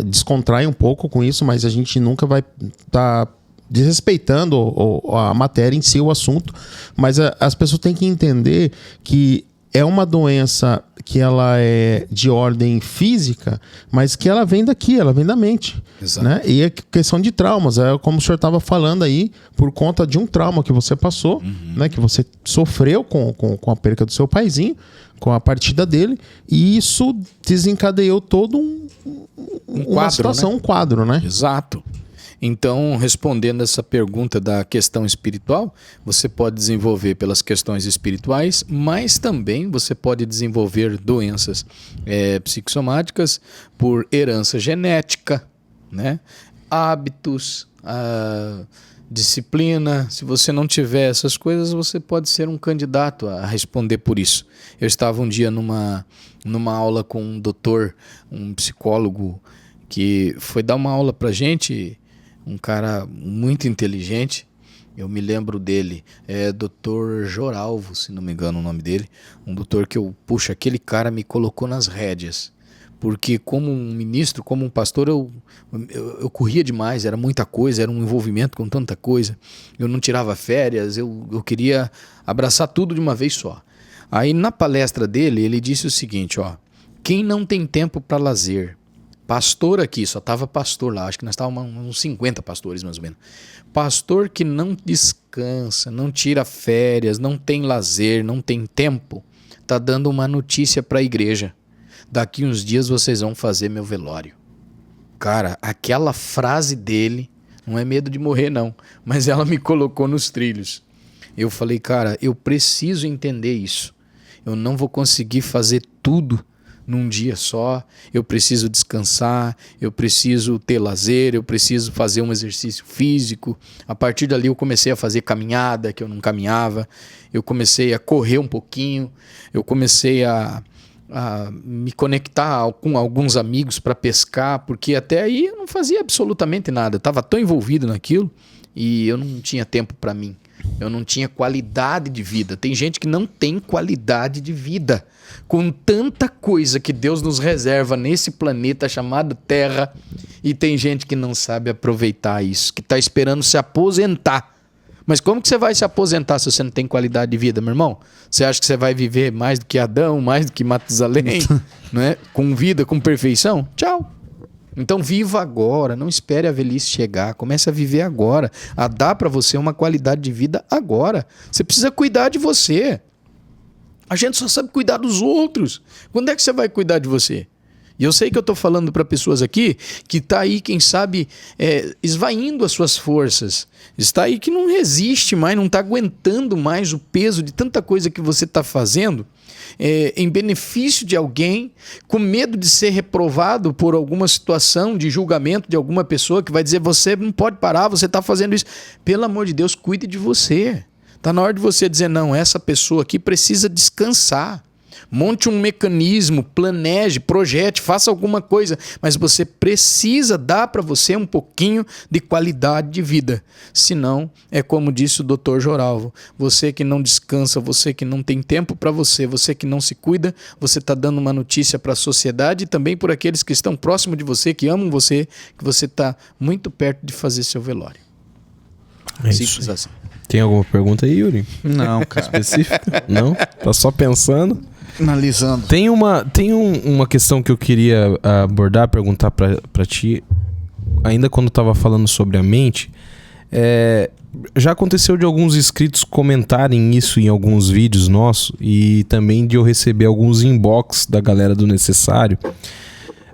descontrai um pouco com isso, mas a gente nunca vai estar desrespeitando a matéria em si, o assunto. Mas as pessoas têm que entender que é uma doença que ela é de ordem física, mas que ela vem daqui, ela vem da mente.
Exato.
Né? E é questão de traumas, como o senhor estava falando aí, por conta de um trauma que você passou, né? Que você sofreu com a perca do seu paizinho, com a partida dele, e isso desencadeou todo uma
quadro,
situação,
né?
Um quadro, né?
Exato. Então, respondendo essa pergunta da questão espiritual, você pode desenvolver pelas questões espirituais, mas também você pode desenvolver doenças psicossomáticas por herança genética, né? Hábitos, disciplina. Se você não tiver essas coisas, você pode ser um candidato a responder por isso. Eu estava um dia numa aula com um doutor, um psicólogo, que foi dar uma aula pra gente. Um cara muito inteligente, eu me lembro dele, Dr. Joralvo, se não me engano o nome dele, um doutor que aquele cara me colocou nas rédeas, porque como um ministro, como um pastor, eu corria demais, era muita coisa, era um envolvimento com tanta coisa, eu não tirava férias, eu queria abraçar tudo de uma vez só. Aí na palestra dele, ele disse o seguinte, quem não tem tempo para lazer, pastor aqui, só estava pastor lá, acho que nós estávamos uns 50 pastores mais ou menos. Pastor que não descansa, não tira férias, não tem lazer, não tem tempo, tá dando uma notícia para a igreja. Daqui uns dias vocês vão fazer meu velório. Cara, aquela frase dele, não é medo de morrer não, mas ela me colocou nos trilhos. Eu falei, cara, eu preciso entender isso. Eu não vou conseguir fazer tudo num dia só, eu preciso descansar, eu preciso ter lazer, eu preciso fazer um exercício físico. A partir dali eu comecei a fazer caminhada, que eu não caminhava, eu comecei a correr um pouquinho, eu comecei a me conectar com alguns amigos para pescar, porque até aí eu não fazia absolutamente nada, eu estava tão envolvido naquilo e eu não tinha tempo para mim. Eu não tinha qualidade de vida. Tem gente que não tem qualidade de vida. Com tanta coisa que Deus nos reserva nesse planeta chamado Terra, e tem gente que não sabe aproveitar isso, que está esperando se aposentar Mas como que você vai se aposentar se você não tem qualidade de vida, meu irmão? Você acha que você vai viver mais do que Adão, mais do que Matusalém, não é? Com vida, com perfeição? Tchau. Então viva agora, não espere a velhice chegar, comece a viver agora, a dar para você uma qualidade de vida agora. Você precisa cuidar de você. A gente só sabe cuidar dos outros. Quando é que você vai cuidar de você? E eu sei que eu estou falando para pessoas aqui que está aí, quem sabe, esvaindo as suas forças. Está aí que não resiste mais, não está aguentando mais o peso de tanta coisa que você está fazendo em benefício de alguém, com medo de ser reprovado por alguma situação de julgamento de alguma pessoa que vai dizer, você não pode parar, você está fazendo isso. Pelo amor de Deus, cuide de você. Está na hora de você dizer, não, essa pessoa aqui precisa descansar. Monte um mecanismo, planeje, projete, faça alguma coisa, mas você precisa dar para você um pouquinho de qualidade de vida. Senão, é como disse o Dr. Joralvo, você que não descansa, você que não tem tempo para você, você que não se cuida, você está dando uma notícia para a sociedade e também por aqueles que estão próximos de você, que amam você, que você está muito perto de fazer seu velório.
Simples assim. Tem alguma pergunta aí, Yuri?
Não, cara.
Específica? Não? Tá só pensando?
Analisando.
Tem uma questão que eu queria abordar, perguntar pra ti, ainda quando tava falando sobre a mente. Já aconteceu de alguns inscritos comentarem isso em alguns vídeos nossos e também de eu receber alguns inbox da galera do Necessário.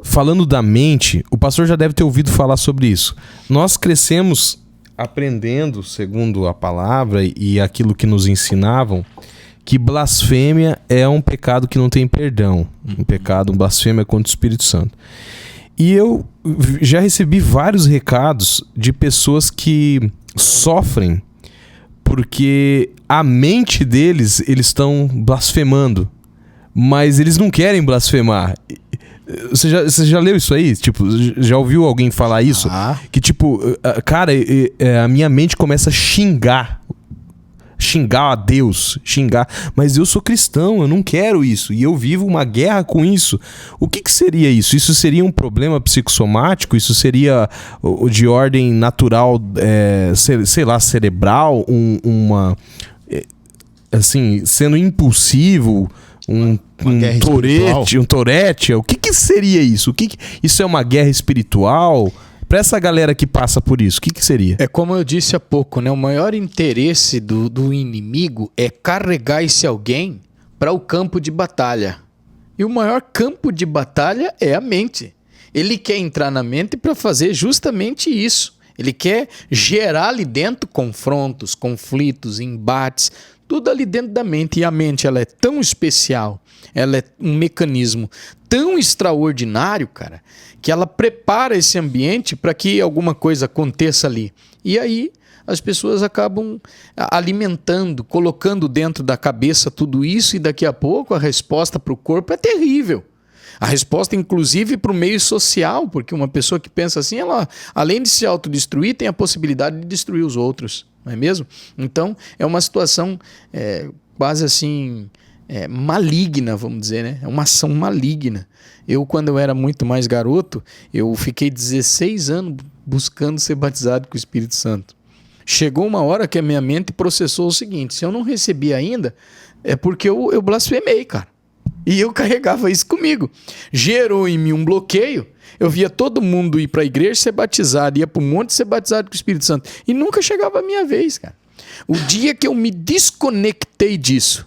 Falando da mente, o pastor já deve ter ouvido falar sobre isso. Nós crescemos aprendendo, segundo a palavra e aquilo que nos ensinavam, que blasfêmia é um pecado que não tem perdão. Um blasfêmia contra o Espírito Santo. E eu já recebi vários recados de pessoas que sofrem porque a mente deles, eles estão blasfemando, mas eles não querem blasfemar. Você já leu isso aí? Tipo, já ouviu alguém falar isso? Que tipo, cara, a minha mente começa a xingar a Deus, mas eu sou cristão, eu não quero isso, e eu vivo uma guerra com isso. O que seria isso? Isso seria um problema psicossomático? Isso seria de ordem natural, sei lá, cerebral? Assim, sendo impulsivo? Um torete? O que seria isso? Isso é uma guerra espiritual? Para essa galera que passa por isso, o que seria?
É como eu disse há pouco, né? O maior interesse do inimigo é carregar esse alguém para o campo de batalha. E o maior campo de batalha é a mente. Ele quer entrar na mente para fazer justamente isso. Ele quer gerar ali dentro confrontos, conflitos, embates, tudo ali dentro da mente. E a mente, ela é tão especial, ela é um mecanismo tão extraordinário, cara, que ela prepara esse ambiente para que alguma coisa aconteça ali. E aí as pessoas acabam alimentando, colocando dentro da cabeça tudo isso, e daqui a pouco a resposta para o corpo é terrível. A resposta, inclusive, para o meio social, porque uma pessoa que pensa assim, ela, além de se autodestruir, tem a possibilidade de destruir os outros, não é mesmo? Então, é uma situação quase assim maligna, vamos dizer, né? É uma ação maligna. Eu, quando eu era muito mais garoto, eu fiquei 16 anos buscando ser batizado com o Espírito Santo. Chegou uma hora que a minha mente processou o seguinte: se eu não recebi ainda, é porque eu blasfemei, cara. E eu carregava isso comigo. Gerou em mim um bloqueio. Eu via todo mundo ir para a igreja ser batizado, ia para o monte ser batizado com o Espírito Santo. E nunca chegava a minha vez, cara. O dia que eu me desconectei disso,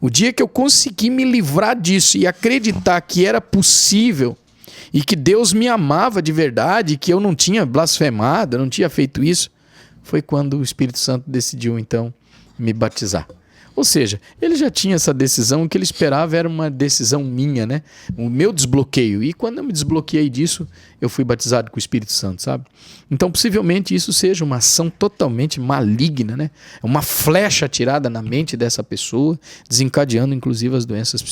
o dia que eu consegui me livrar disso e acreditar que era possível e que Deus me amava de verdade, que eu não tinha blasfemado, eu não tinha feito isso, foi quando o Espírito Santo decidiu, então, me batizar. Ou seja, ele já tinha essa decisão, o que ele esperava era uma decisão minha, né? O meu desbloqueio. E quando eu me desbloqueei disso, eu fui batizado com o Espírito Santo, sabe? Então, possivelmente, isso seja uma ação totalmente maligna, né? Uma flecha atirada na mente dessa pessoa, desencadeando, inclusive, as doenças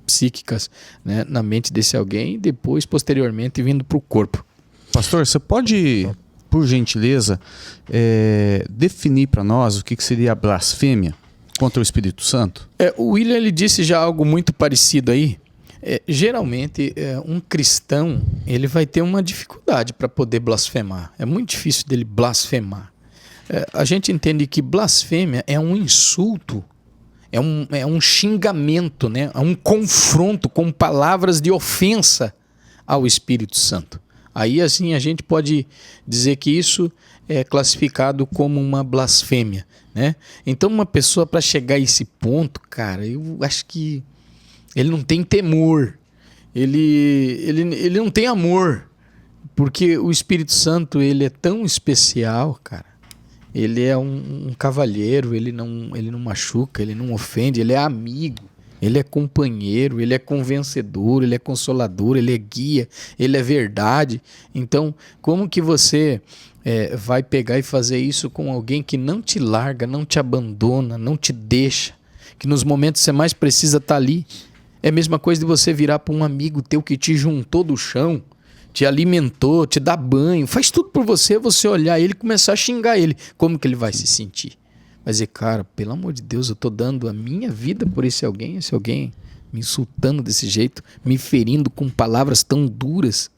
psíquicas, né, na mente desse alguém e depois, posteriormente, vindo para o corpo.
Pastor, você pode, por gentileza, definir para nós o que seria a blasfêmia contra o Espírito Santo?
O William, ele disse já algo muito parecido aí. Geralmente, um cristão, ele vai ter uma dificuldade para poder blasfemar. É muito difícil dele blasfemar. a gente entende que blasfêmia é um insulto, é um xingamento, né? É um confronto com palavras de ofensa ao Espírito Santo. Aí assim a gente pode dizer que isso é classificado como uma blasfêmia, né? Então uma pessoa, para chegar a esse ponto, cara, eu acho que ele não tem temor, ele não tem amor, porque o Espírito Santo, ele é tão especial, cara. Ele é um cavalheiro, ele não machuca, ele não ofende, ele é amigo, ele é companheiro, ele é convencedor, ele é consolador, ele é guia, ele é verdade. Então, como que você vai pegar e fazer isso com alguém que não te larga, não te abandona, não te deixa, que nos momentos que você mais precisa estar ali? É a mesma coisa de você virar para um amigo teu que te juntou do chão, te alimentou, te dá banho, faz tudo por você, você olhar ele e começar a xingar ele. Como que ele vai se sentir? Vai dizer, cara, pelo amor de Deus, eu tô dando a minha vida por esse alguém me insultando desse jeito, me ferindo com palavras tão duras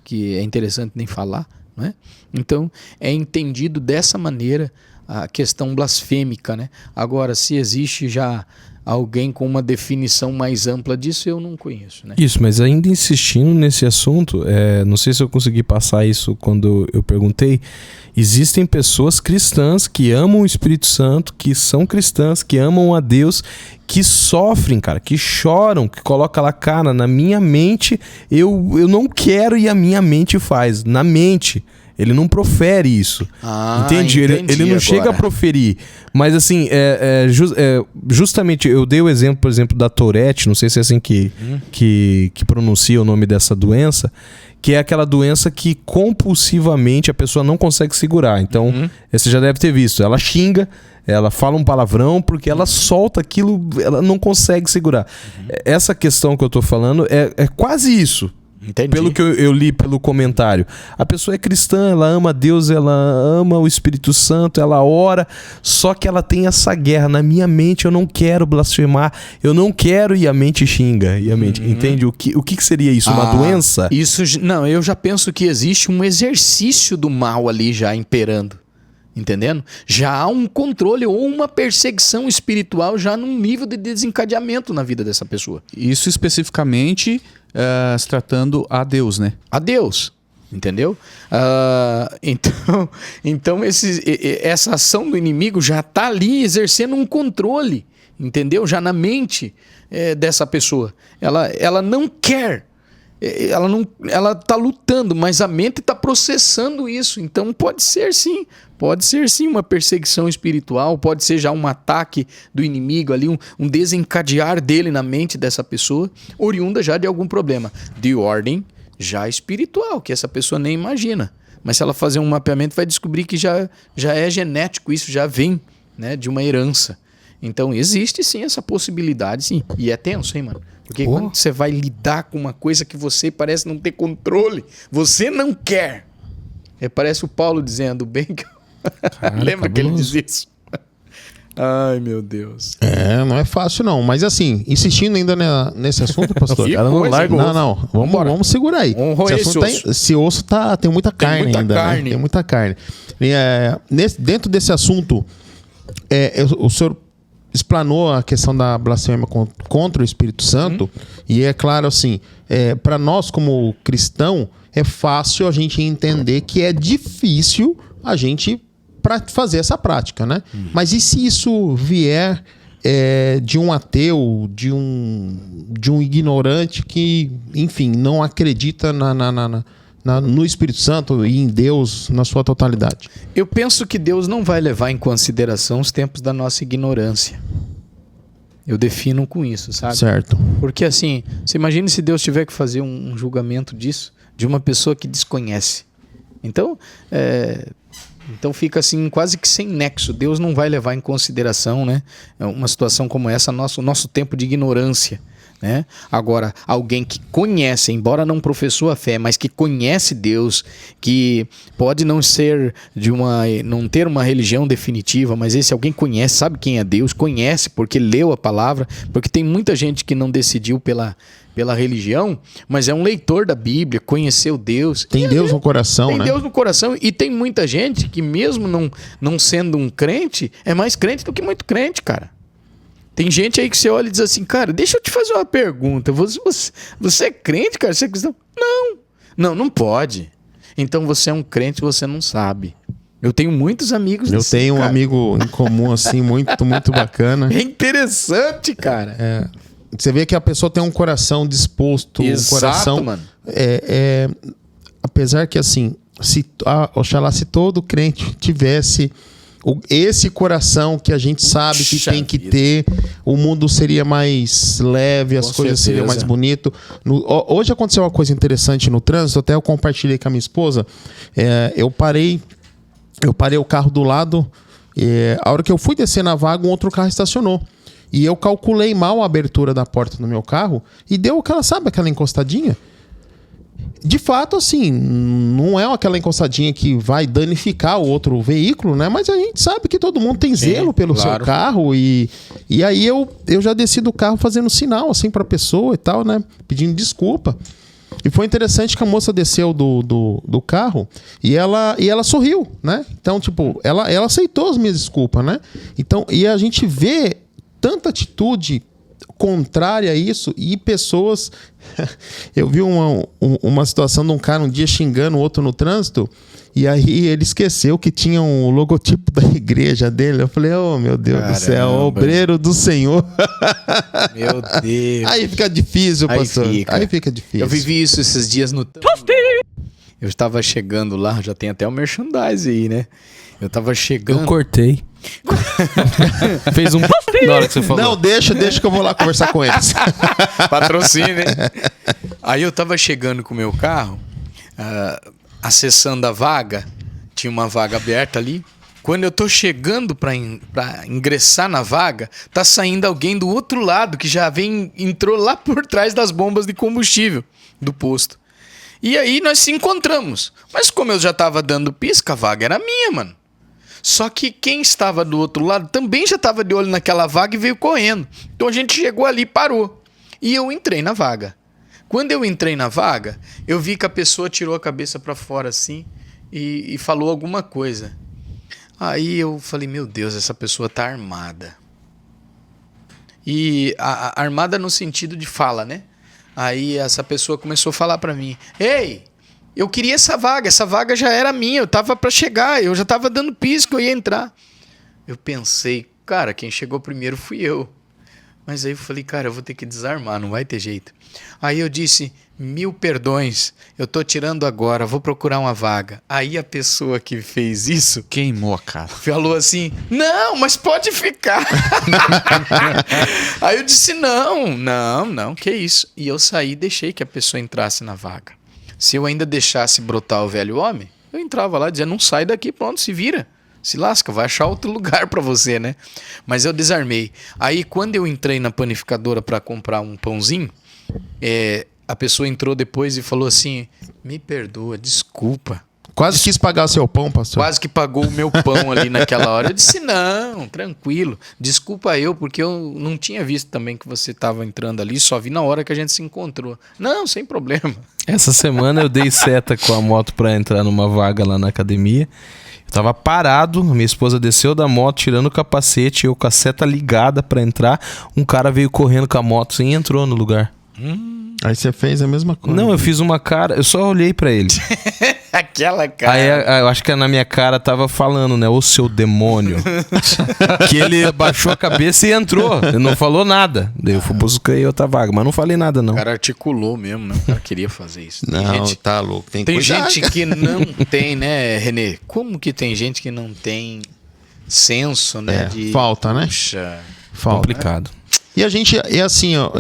que é interessante nem falar, não é? Então, é entendido dessa maneira a questão blasfêmica, né? Agora, se existe já alguém com uma definição mais ampla disso, eu não conheço, né?
Isso, mas ainda insistindo nesse assunto, não sei se eu consegui passar isso quando eu perguntei, existem pessoas cristãs que amam o Espírito Santo, que são cristãs, que amam a Deus, que sofrem, cara, que choram, que colocam lá, cara, na minha mente, eu não quero e a minha mente faz, na mente. Ele não profere isso. Entende? Ele não agora chega a proferir. Mas assim, justamente eu dei o exemplo, por exemplo, da Tourette, não sei se é assim que pronuncia o nome dessa doença, que é aquela doença que compulsivamente a pessoa não consegue segurar. Então, você já deve ter visto. Ela xinga, ela fala um palavrão porque ela solta aquilo, ela não consegue segurar. Essa questão que eu tô falando é quase isso.
Entendi.
Pelo que eu li pelo comentário. A pessoa é cristã, ela ama Deus, ela ama o Espírito Santo, ela ora, só que ela tem essa guerra. Na minha mente eu não quero blasfemar, eu não quero, e a mente xinga. E a mente, entende? O que seria isso? Uma doença?
Isso, não, eu já penso que existe um exercício do mal ali já imperando. Entendendo? Já há um controle ou uma perseguição espiritual já num nível de desencadeamento na vida dessa pessoa.
Isso especificamente se tratando a Deus, né?
A Deus, entendeu? Então essa ação do inimigo já está ali exercendo um controle, entendeu? Já na mente dessa pessoa. Ela não quer. Ela está lutando, mas a mente está processando isso. Então pode ser sim uma perseguição espiritual, pode ser já um ataque do inimigo ali, um desencadear dele na mente dessa pessoa, oriunda já de algum problema de ordem já espiritual, que essa pessoa nem imagina. Mas se ela fazer um mapeamento, vai descobrir que já é genético, isso já vem, né, de uma herança. Então existe sim essa possibilidade, sim. E é tenso, hein, mano? Porque quando você vai lidar com uma coisa que você parece não ter controle, você não quer. Parece o Paulo dizendo bem que... Lembra que ele diz isso? Ai, meu Deus.
Não é fácil não. Mas assim, insistindo ainda nesse assunto, pastor. Não. Vamos segurar aí. Esse osso tem muita carne ainda. Né? Tem muita carne. Dentro desse assunto, o senhor explanou a questão da blasfêmia contra o Espírito Santo, e é claro assim, para nós como cristão, é fácil a gente entender que é difícil a gente fazer essa prática, né? Mas e se isso vier de um ateu, de um ignorante que, enfim, não acredita no Espírito Santo e em Deus na sua totalidade?
Eu penso que Deus não vai levar em consideração os tempos da nossa ignorância. Eu defino com isso, sabe?
Certo.
Porque assim, você imagina se Deus tiver que fazer um julgamento disso, de uma pessoa que desconhece. Então fica assim quase que sem nexo. Deus não vai levar em consideração, né, uma situação como essa, nosso tempo de ignorância, né? Agora, alguém que conhece, embora não professou a fé, mas que conhece Deus, que pode não ser não ter uma religião definitiva, mas esse alguém conhece, sabe quem é Deus, conhece porque leu a palavra, porque tem muita gente que não decidiu pela religião, mas é um leitor da Bíblia, conheceu Deus.
Tem Deus no coração, né?
Tem Deus no coração. E tem muita gente que mesmo não sendo um crente, é mais crente do que muito crente, cara. Tem gente aí que você olha e diz assim, cara, deixa eu te fazer uma pergunta. Você é crente, cara? Você é cristão? Não pode. Então você é um crente e você não sabe. Eu tenho muitos amigos
Eu tenho um amigo em comum, assim, muito, muito bacana.
É interessante, cara.
Você vê que a pessoa tem um coração disposto.
Exato,
um coração,
mano.
Apesar que, assim, oxalá se todo crente tivesse esse coração que a gente sabe que tem que ter, o mundo seria mais leve, as coisas seriam mais bonitas. Hoje aconteceu uma coisa interessante no trânsito, até eu compartilhei com a minha esposa. Eu parei o carro do lado, a hora que eu fui descer na vaga, um outro carro estacionou. E eu calculei mal a abertura da porta do meu carro e deu aquela encostadinha. De fato, assim, não é aquela encostadinha que vai danificar o outro veículo, né? Mas a gente sabe que todo mundo tem zelo pelo seu carro e aí eu já desci do carro fazendo sinal, assim, pra pessoa e tal, né? Pedindo desculpa. E foi interessante que a moça desceu do carro e ela sorriu, né? Então, tipo, ela aceitou as minhas desculpas, né? Então, e a gente vê tanta atitude contrária a isso e pessoas... Eu vi uma situação de um cara um dia xingando o outro no trânsito e aí ele esqueceu que tinha um logotipo da igreja dele. Eu falei, oh meu Deus do céu, obreiro do Senhor.
Meu Deus.
Aí fica difícil, pastor. Aí fica difícil.
Eu vivi isso esses dias no... Eu estava chegando lá, já tem até o merchandise aí, né? Eu tava chegando...
Eu cortei. Fez um... Na hora que você falou.
Não, deixa que eu vou lá conversar com eles.
Patrocínio, hein? Aí eu tava chegando com o meu carro, acessando a vaga, tinha uma vaga aberta ali. Quando eu tô chegando pra ingressar na vaga, tá saindo alguém do outro lado que já entrou lá por trás das bombas de combustível do posto. E aí nós se encontramos. Mas como eu já tava dando pisca, a vaga era minha, mano. Só que quem estava do outro lado também já estava de olho naquela vaga e veio correndo. Então a gente chegou ali e parou. E eu entrei na vaga. Quando eu entrei na vaga, eu vi que a pessoa tirou a cabeça para fora assim e falou alguma coisa. Aí eu falei, meu Deus, essa pessoa tá armada. E armada no sentido de fala, né? Aí essa pessoa começou a falar para mim, ei... Eu queria essa vaga já era minha, eu tava pra chegar, eu já tava dando pisco, eu ia entrar. Eu pensei, cara, quem chegou primeiro fui eu. Mas aí eu falei, cara, eu vou ter que desarmar, não vai ter jeito. Aí eu disse, 1000 perdões, eu tô tirando agora, vou procurar uma vaga. Aí a pessoa que fez isso...
Queimou a cara.
Falou assim, não, mas pode ficar. Aí eu disse, não, que isso. E eu saí e deixei que a pessoa entrasse na vaga. Se eu ainda deixasse brotar o velho homem, eu entrava lá e dizia, não sai daqui, pronto, se vira. Se lasca, vai achar outro lugar pra você, né? Mas eu desarmei. Aí quando eu entrei na panificadora pra comprar um pãozinho, a pessoa entrou depois e falou assim, me perdoa, desculpa.
Quase quis pagar seu pão, pastor.
Quase que pagou o meu pão ali naquela hora. Eu disse, não, tranquilo. Desculpa eu, porque eu não tinha visto também que você estava entrando ali. Só vi na hora que a gente se encontrou. Não, sem problema.
Essa semana eu dei seta com a moto pra entrar numa vaga lá na academia. Eu tava parado, minha esposa desceu da moto tirando o capacete, eu com a seta ligada pra entrar. Um cara veio correndo com a moto assim, e entrou no lugar.
Aí você fez a mesma coisa.
Não, eu fiz uma cara, eu só olhei pra ele.
Aquela cara.
Aí eu acho que na minha cara tava falando, né? Ô seu demônio. Que ele baixou a cabeça e entrou. Ele não falou nada. Daí eu busquei outra vaga, mas não falei nada, não.
O cara articulou mesmo, né? O cara queria fazer isso.
Tá louco.
Tem gente que não tem, né, Renê? Como que tem gente que não tem senso, né?
Falta, né?
Puxa,
falta. Complicado.
E a gente, assim, ó,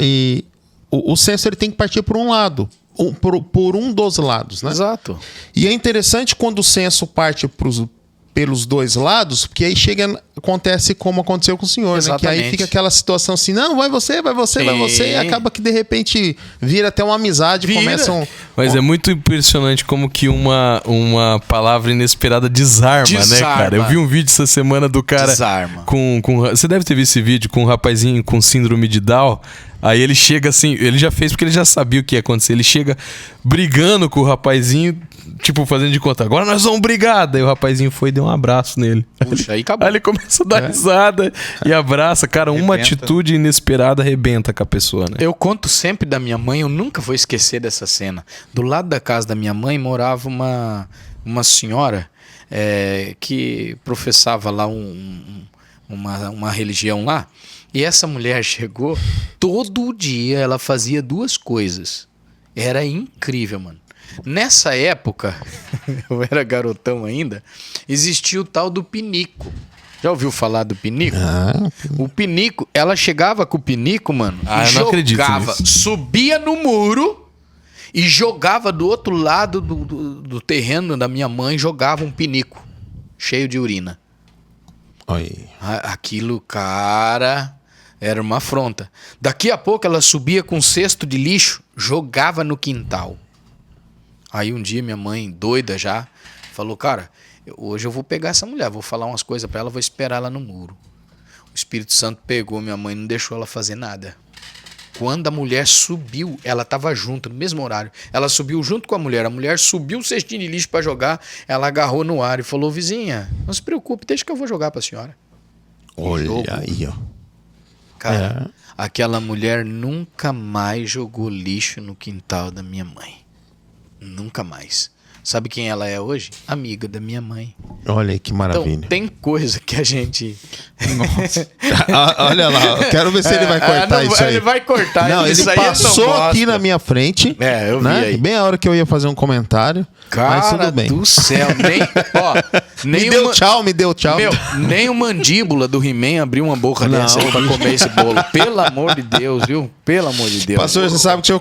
o senso ele tem que partir por um lado. Por um dos lados, né?
Exato.
E é interessante quando o senso parte pelos dois lados, porque aí acontece como aconteceu com o senhor, né? Que aí fica aquela situação assim, não, vai você, e acaba que de repente vira até uma amizade, começam...
Mas é muito impressionante como que uma palavra inesperada desarma, né, cara? Eu vi um vídeo essa semana do cara com... Você deve ter visto esse vídeo com um rapazinho com síndrome de Down. Aí ele chega assim, ele já fez porque ele já sabia o que ia acontecer. Ele chega brigando com o rapazinho, tipo, fazendo de conta, agora nós vamos brigar. Daí o rapazinho foi e deu um abraço nele.
Puxa, aí acabou.
Aí ele começa a dar risada e abraça. Cara, uma atitude inesperada arrebenta com a pessoa, né?
Eu conto sempre da minha mãe, eu nunca vou esquecer dessa cena. Do lado da casa da minha mãe morava uma senhora que professava lá uma religião lá. E essa mulher chegou, todo dia ela fazia duas coisas. Era incrível, mano. Nessa época, eu era garotão ainda, existia o tal do pinico. Já ouviu falar do pinico? O pinico, ela chegava com o pinico, mano,
e eu não acredito nisso.
Subia no muro e jogava do outro lado do terreno da minha mãe, jogava um pinico cheio de urina.
Oi.
Aquilo, cara... Era uma afronta. Daqui a pouco ela subia com um cesto de lixo, jogava no quintal. Aí um dia minha mãe, doida já, falou, cara, hoje eu vou pegar essa mulher, vou falar umas coisas pra ela, vou esperar ela no muro. O Espírito Santo pegou minha mãe e não deixou ela fazer nada. Quando a mulher subiu, ela tava junto, no mesmo horário. Ela subiu junto com a mulher subiu o cestinho de lixo pra jogar, ela agarrou no ar e falou, vizinha, não se preocupe, deixa que eu vou jogar pra senhora.
Olha aí, ó.
Cara, aquela mulher nunca mais jogou lixo no quintal da minha mãe. Nunca mais. Sabe quem ela é hoje? Amiga da minha mãe.
Olha aí que maravilha.
Então, tem coisa que a gente...
Nossa. Olha lá, eu quero ver se ele vai cortar isso aí.
Ele vai cortar.
Não, ele passou aqui na minha frente.
Eu vi aí.
Bem a hora que eu ia fazer um comentário.
Cara
mas tudo bem.
Do céu.
Me deu tchau.
Meu, nem o mandíbula do He-Man abriu uma boca dessa aí pra comer esse bolo. Pelo amor de Deus, viu? Pelo amor de Deus.
Pastor, você sabe que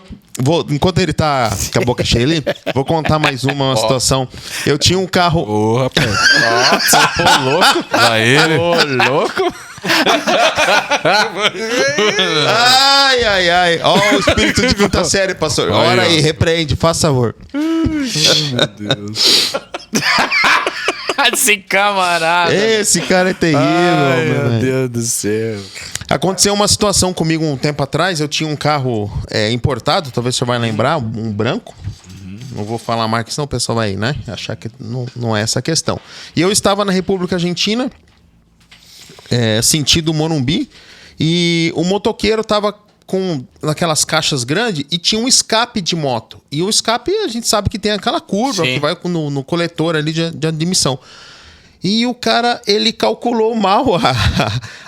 enquanto ele tá com a boca cheia ali, vou contar mais uma situação. Eu tinha um carro...
Ô, rapaz.
Ô, louco.
Vai ele.
Ô, louco.
Ai. Ó o espírito de quinta série, pastor. Ora aí, repreende, faça favor.
Meu Deus. Esse camarada.
Esse cara é terrível.
Meu Deus do céu.
Aconteceu uma situação comigo um tempo atrás. Eu tinha um carro importado, talvez você vai lembrar, um branco. Não vou falar a marca, senão o pessoal vai, né, achar que não é essa a questão. E eu estava na República Argentina, sentido Morumbi, e o motoqueiro estava com aquelas caixas grandes e tinha um escape de moto. E o escape, a gente sabe que tem aquela curva que vai no coletor ali de admissão. E o cara, ele calculou mal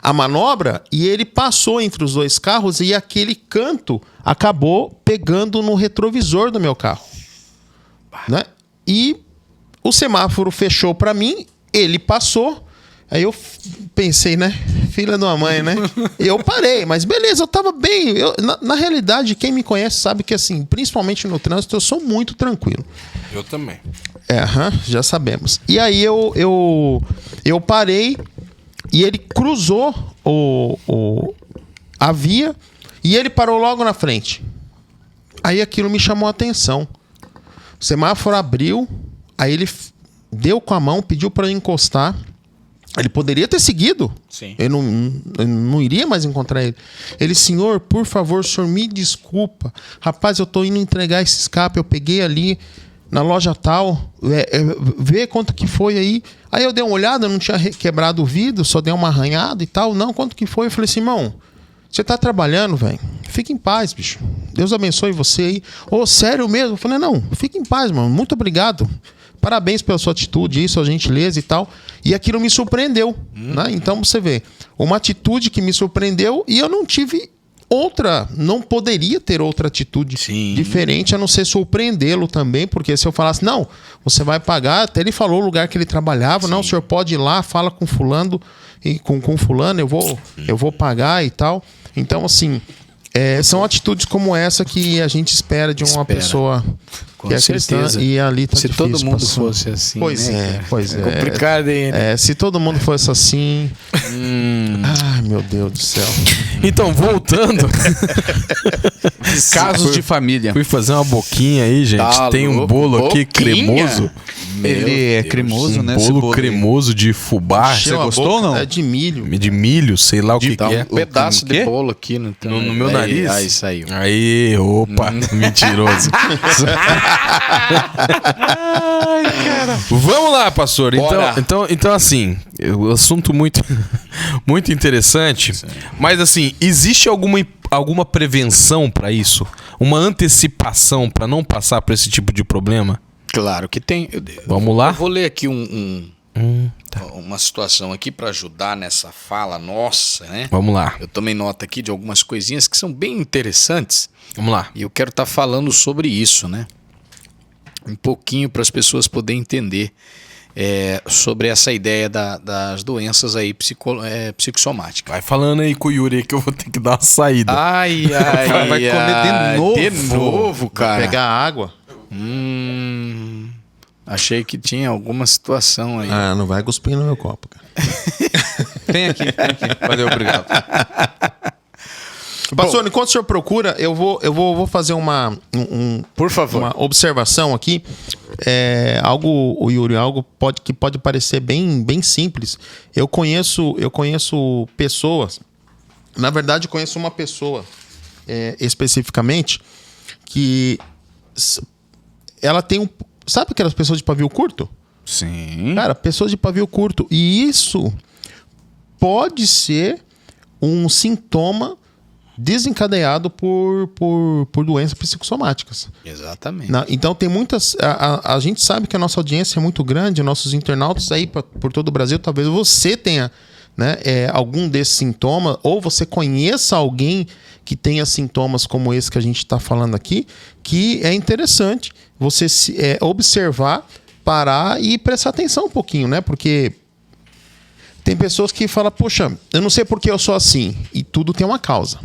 a manobra e ele passou entre os dois carros e aquele canto acabou pegando no retrovisor do meu carro. Né? E o semáforo fechou para mim, ele passou. Aí eu pensei, né? Filha de uma mãe, né? Eu parei, mas beleza, eu tava bem. Na realidade, quem me conhece sabe que, assim, principalmente no trânsito, eu sou muito tranquilo.
Eu também.
Já sabemos. E aí eu parei e ele cruzou a via e ele parou logo na frente. Aí aquilo me chamou a atenção. O semáforo abriu, aí ele deu com a mão, pediu para eu encostar. Ele poderia ter seguido.
Sim.
Eu não iria mais encontrar ele. Ele, senhor, por favor, senhor, me desculpa. Rapaz, eu tô indo entregar esse escape. Eu peguei ali na loja tal. Vê quanto que foi aí. Aí eu dei uma olhada, não tinha quebrado o vidro, só dei uma arranhada e tal. Não, quanto que foi? Eu falei assim, irmão, você tá trabalhando, velho? Fica em paz, bicho. Deus abençoe você aí. Sério mesmo? Eu falei, não, fica em paz, mano. Muito obrigado. Parabéns pela sua atitude, sua gentileza e tal. E aquilo me surpreendeu, né? Então você vê, uma atitude que me surpreendeu e eu não tive outra, não poderia ter outra atitude diferente a não ser surpreendê-lo também, porque se eu falasse, não, você vai pagar, até ele falou o lugar que ele trabalhava, não, o senhor pode ir lá, fala com fulano, e com fulano, eu vou pagar e tal. Então, assim, São atitudes como essa que a gente espera de uma pessoa
Com
que é cristã,
certeza.
e ali tá
Se
difícil,
todo mundo
pastor.
fosse assim,
Pois
né,
é,
cara?
pois é.
Complicado, hein?
Se todo mundo fosse assim... Ai, meu Deus do céu.
Então, voltando.
Casos de família.
Fui fazer uma boquinha aí, gente.
Tá
Tem um
louco,
bolo aqui
boquinha?
cremoso.
Ele é cremoso, né? esse
Bolo cremoso de fubá.
Você
Encheu a
gostou
boca,
ou não?
É de milho.
De milho, sei lá o que,
Dá
que é.
um pedaço
o quê?
de bolo aqui no
No meu nariz?
Aí saiu.
Aí, opa, mentiroso. Vamos lá, pastor.
Bora.
Então assim, o assunto muito, muito interessante. Mas assim, existe alguma prevenção para isso? Uma antecipação para não passar por esse tipo de problema?
Claro que tem.
Vamos lá?
Eu vou ler aqui uma situação aqui para ajudar nessa fala nossa, né?
Vamos lá.
Eu tomei nota aqui de algumas coisinhas que são bem interessantes
Vamos lá.
e eu quero estar falando sobre isso, né? Um pouquinho para as pessoas poderem entender sobre essa ideia das doenças aí psicossomáticas.
Vai falando aí com o Yuri que eu vou ter que dar uma saída.
Ai,
Vai comer de novo.
De novo, cara.
Pegar água.
Achei que tinha alguma situação aí.
Ah, não vai cuspir no meu copo, cara.
Tem aqui. Valeu, obrigado.
Pastor, enquanto o senhor procura, eu vou fazer
Por favor.
uma observação aqui. Yuri, algo que pode parecer bem simples. Eu conheço pessoas. Na verdade, eu conheço uma pessoa especificamente que ela tem sabe aquelas pessoas de pavio curto?
Sim.
Cara, pessoas de pavio curto. E isso pode ser um sintoma desencadeado por doenças psicossomáticas.
Exatamente.
Então tem muitas... A gente sabe que a nossa audiência é muito grande, nossos internautas aí por todo o Brasil, talvez você tenha, né, algum desses sintomas, ou você conheça alguém que tenha sintomas como esse que a gente está falando aqui, que é interessante você observar, parar e prestar atenção um pouquinho, né? Porque tem pessoas que falam, poxa, eu não sei por que eu sou assim. E tudo tem uma causa.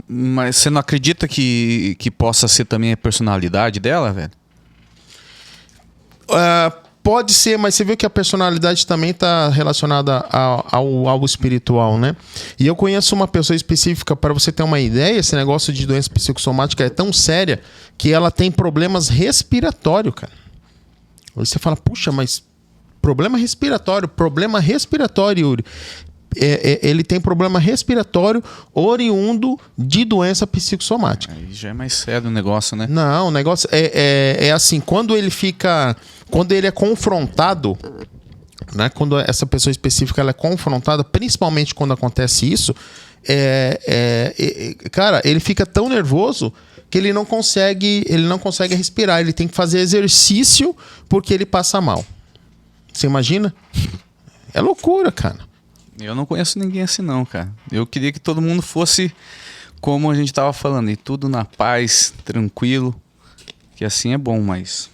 Mas você não acredita que possa ser também a personalidade dela, velho?
Pode ser, mas você viu que a personalidade também está relacionada ao espiritual, né? E eu conheço uma pessoa específica, para você ter uma ideia, esse negócio de doença psicossomática é tão séria que ela tem problemas respiratórios, cara. Aí você fala, puxa, mas problema respiratório, Yuri. Ele tem problema respiratório oriundo de doença psicossomática.
Aí já é mais sério o negócio, né?
Não, o negócio é assim, quando ele é confrontado, né? Quando essa pessoa específica ela é confrontada, principalmente quando acontece isso, cara, ele fica tão nervoso que ele não consegue respirar, ele tem que fazer exercício porque ele passa mal. Você imagina? É loucura, cara.
Eu não conheço ninguém assim não, cara. Eu queria que todo mundo fosse como a gente tava falando, e tudo na paz, tranquilo, que assim é bom, mas...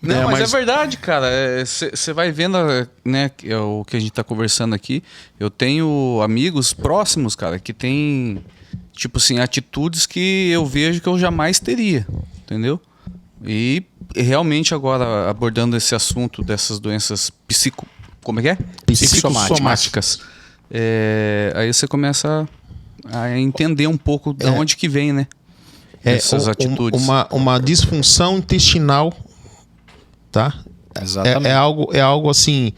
Não, mas é verdade, cara. Você vai vendo, né, o que a gente tá conversando aqui. Eu tenho amigos próximos, cara, que tem, tipo assim, atitudes que eu vejo que eu jamais teria, entendeu? E realmente agora, abordando esse assunto dessas doenças como é que é? Psicossomáticas. Aí você começa a entender um pouco de onde que vem, né? Essas atitudes.
Uma disfunção intestinal, tá?
Exatamente.
É algo assim,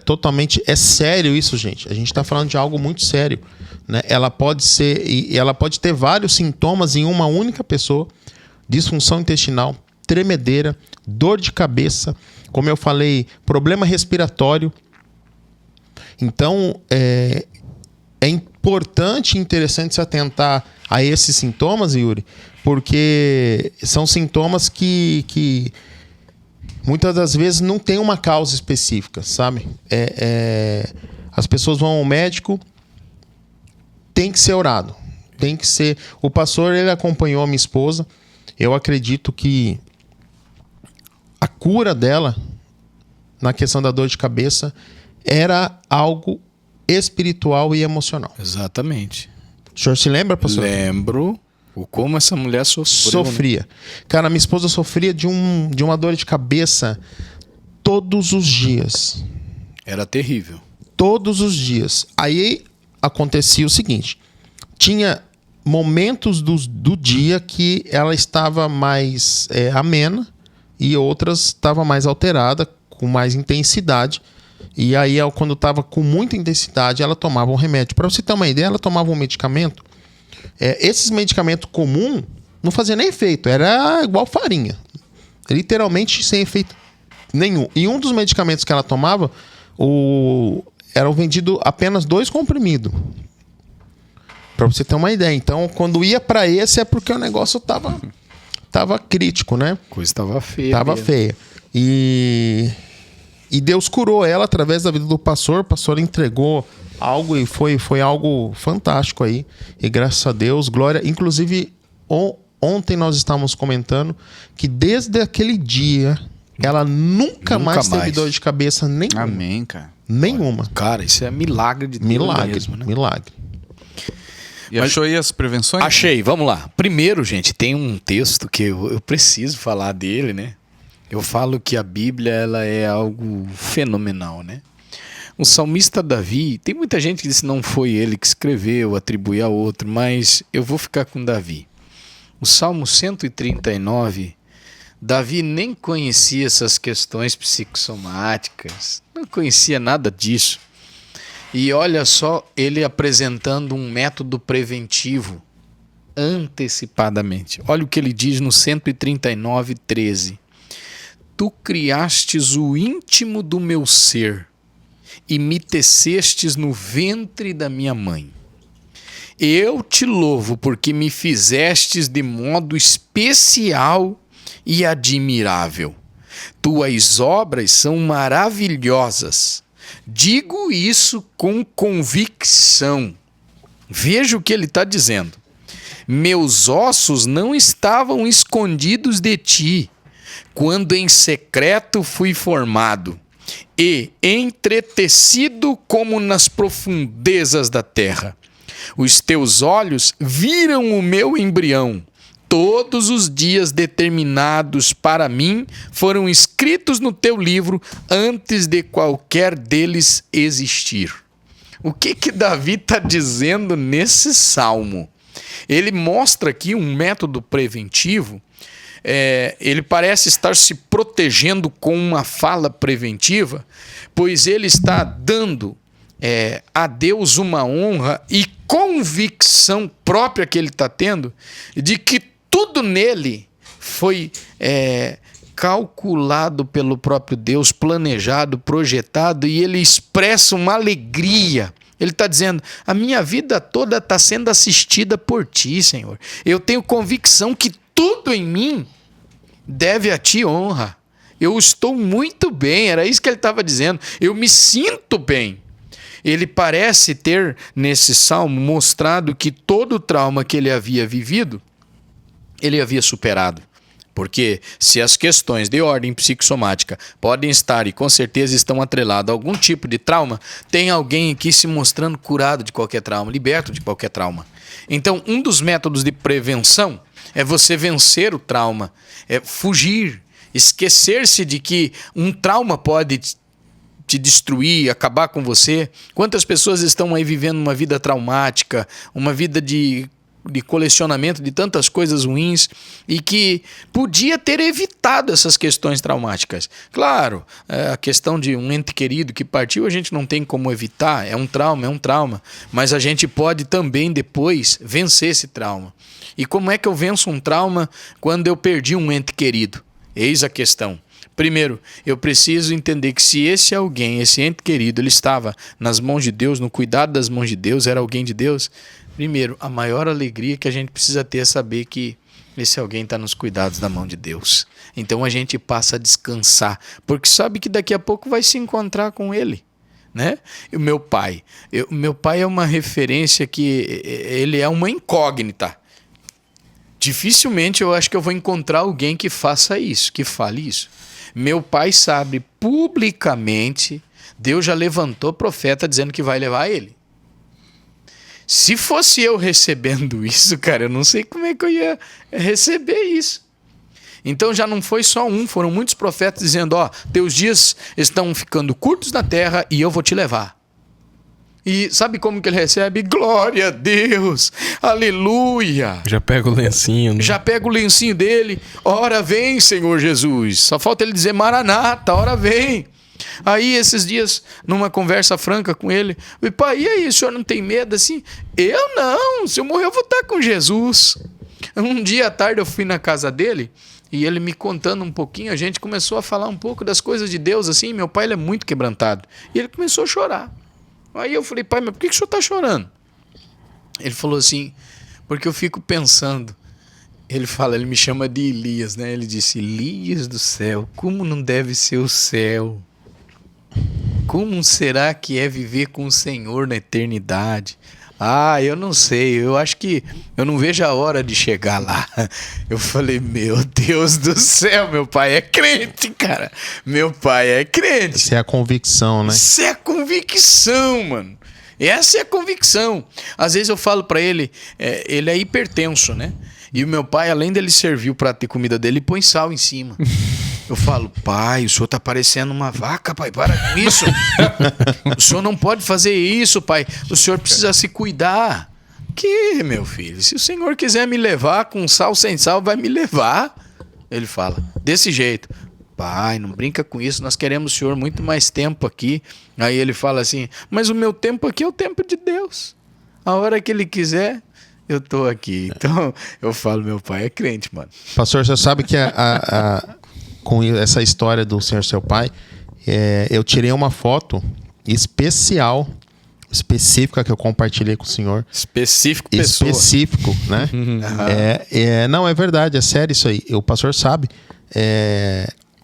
totalmente, é sério isso, gente. A gente está falando de algo muito sério, né? Ela pode ser, e ela pode ter vários sintomas em uma única pessoa: disfunção intestinal, tremedeira, dor de cabeça, como eu falei, problema respiratório. Então, é importante e interessante se atentar a esses sintomas, Yuri, porque são sintomas que muitas das vezes não tem uma causa específica, sabe? As pessoas vão ao médico, tem que ser orado, tem que ser... O pastor, ele acompanhou a minha esposa. Eu acredito que a cura dela na questão da dor de cabeça era algo espiritual e emocional.
Exatamente.
O senhor se lembra, pastor?
Lembro como essa mulher
sofria. Cara, minha esposa sofria de uma dor de cabeça todos os dias.
Era terrível.
Todos os dias. Aí acontecia o seguinte. Tinha momentos do dia que ela estava mais amena e outras estava mais alterada, com mais intensidade. E aí, quando estava com muita intensidade, ela tomava um remédio. Para você ter uma ideia, ela tomava um medicamento. Esses medicamentos comuns não faziam nem efeito. Era igual farinha. Literalmente sem efeito nenhum. E um dos medicamentos que ela tomava, eram vendidos apenas 2 comprimidos. Para você ter uma ideia. Então, quando ia para esse, é porque o negócio tava crítico, né?
A coisa tava feia.
Tava feia. E Deus curou ela através da vida do pastor. O pastor entregou algo e foi algo fantástico aí. E graças a Deus, glória. Inclusive, ontem nós estávamos comentando que desde aquele dia ela nunca mais teve dor de cabeça nenhuma.
Amém, cara.
Nenhuma.
Cara, isso é milagre de Deus mesmo, né?
Milagre.
E achou aí as prevenções?
Achei, vamos lá. Primeiro, gente, tem um texto que eu preciso falar dele, né? Eu falo que a Bíblia ela é algo fenomenal, né? O salmista Davi, tem muita gente que diz que não foi ele que escreveu, atribui a outro, mas eu vou ficar com Davi. O Salmo 139, Davi nem conhecia essas questões psicossomáticas, não conhecia nada disso. E olha só ele apresentando um método preventivo antecipadamente. Olha o que ele diz no 139, 13. Tu criastes o íntimo do meu ser e me tecestes no ventre da minha mãe. Eu te louvo porque me fizestes de modo especial e admirável. Tuas obras são maravilhosas. Digo isso com convicção. Veja o que ele está dizendo. Meus ossos não estavam escondidos de ti, quando em secreto fui formado e entretecido como nas profundezas da terra. Os teus olhos viram o meu embrião. Todos os dias determinados para mim foram escritos no teu livro antes de qualquer deles existir. O que Davi está dizendo nesse salmo? Ele mostra aqui um método preventivo. Ele parece estar se protegendo com uma fala preventiva, pois ele está dando a Deus uma honra e convicção própria que ele está tendo de que tudo nele foi calculado pelo próprio Deus, planejado, projetado, e ele expressa uma alegria. Ele está dizendo, a minha vida toda está sendo assistida por ti, Senhor. Eu tenho convicção que tudo em mim deve a ti honra. Eu estou muito bem, era isso que ele estava dizendo. Eu me sinto bem. Ele parece ter, nesse salmo, mostrado que todo o trauma que ele havia vivido, ele havia superado. Porque se as questões de ordem psicossomática podem estar e com certeza estão atreladas a algum tipo de trauma, tem alguém aqui se mostrando curado de qualquer trauma, liberto de qualquer trauma. Então, um dos métodos de prevenção é você vencer o trauma, é fugir, esquecer-se de que um trauma pode te destruir, acabar com você. Quantas pessoas estão aí vivendo uma vida traumática, uma vida de colecionamento de tantas coisas ruins e que podia ter evitado essas questões traumáticas. Claro, a questão de um ente querido que partiu a gente não tem como evitar, é um trauma, mas a gente pode também depois vencer esse trauma. E como é que eu venço um trauma quando eu perdi um ente querido? Eis a questão. Primeiro, eu preciso entender que se esse alguém, esse ente querido, ele estava nas mãos de Deus, no cuidado das mãos de Deus, era alguém de Deus. Primeiro, a maior alegria que a gente precisa ter é saber que esse alguém está nos cuidados da mão de Deus. Então a gente passa a descansar, porque sabe que daqui a pouco vai se encontrar com ele, né? E o meu pai é uma referência que ele é uma incógnita. Dificilmente eu acho que eu vou encontrar alguém que faça isso, que fale isso. Meu pai sabe publicamente, Deus já levantou profeta dizendo que vai levar ele. Se fosse eu recebendo isso, cara, eu não sei como é que eu ia receber isso. Então já não foi só um, foram muitos profetas dizendo, ó, teus dias estão ficando curtos na terra e eu vou te levar. E sabe como que ele recebe? Glória a Deus, aleluia.
Já pega o lencinho, né?
Já pega o lencinho dele, ora vem, Senhor Jesus. Só falta ele dizer Maranata, ora vem. Aí esses dias, numa conversa franca com ele, pai, e aí, o senhor não tem medo assim? Eu não, se eu morrer eu vou estar com Jesus. Um dia à tarde eu fui na casa dele e ele me contando um pouquinho, a gente começou a falar um pouco das coisas de Deus assim, meu pai ele é muito quebrantado. E ele começou a chorar. Aí eu falei, pai, mas por que o senhor está chorando? Ele falou assim, porque eu fico pensando. Ele me chama de Elias, né? Ele disse, Elias do céu, como não deve ser o céu? Como será que é viver com o Senhor na eternidade? Ah, eu não sei, eu acho que eu não vejo a hora de chegar lá. Eu falei, meu Deus do céu, meu pai é crente, cara. Meu pai é crente.
Isso é a convicção, né?
Isso é a convicção, mano. Essa é a convicção. Às vezes eu falo pra ele, ele é hipertenso, né? E o meu pai, além dele servir o prato de comida dele, ele põe sal em cima. Eu falo, pai, o senhor tá parecendo uma vaca, pai, para com isso. O senhor não pode fazer isso, pai. O senhor precisa se cuidar. Que, meu filho, se o senhor quiser me levar com sal sem sal, vai me levar. Ele fala, desse jeito. Pai, não brinca com isso, nós queremos o senhor muito mais tempo aqui. Aí ele fala assim, mas o meu tempo aqui é o tempo de Deus. A hora que ele quiser, eu tô aqui. Então, eu falo, meu pai é crente, mano.
Pastor, você sabe que com essa história do senhor seu pai, eu tirei uma foto específica que eu compartilhei com o senhor.
Específico, pessoa.
Específico, né? Não, é verdade, é sério isso aí. O pastor sabe.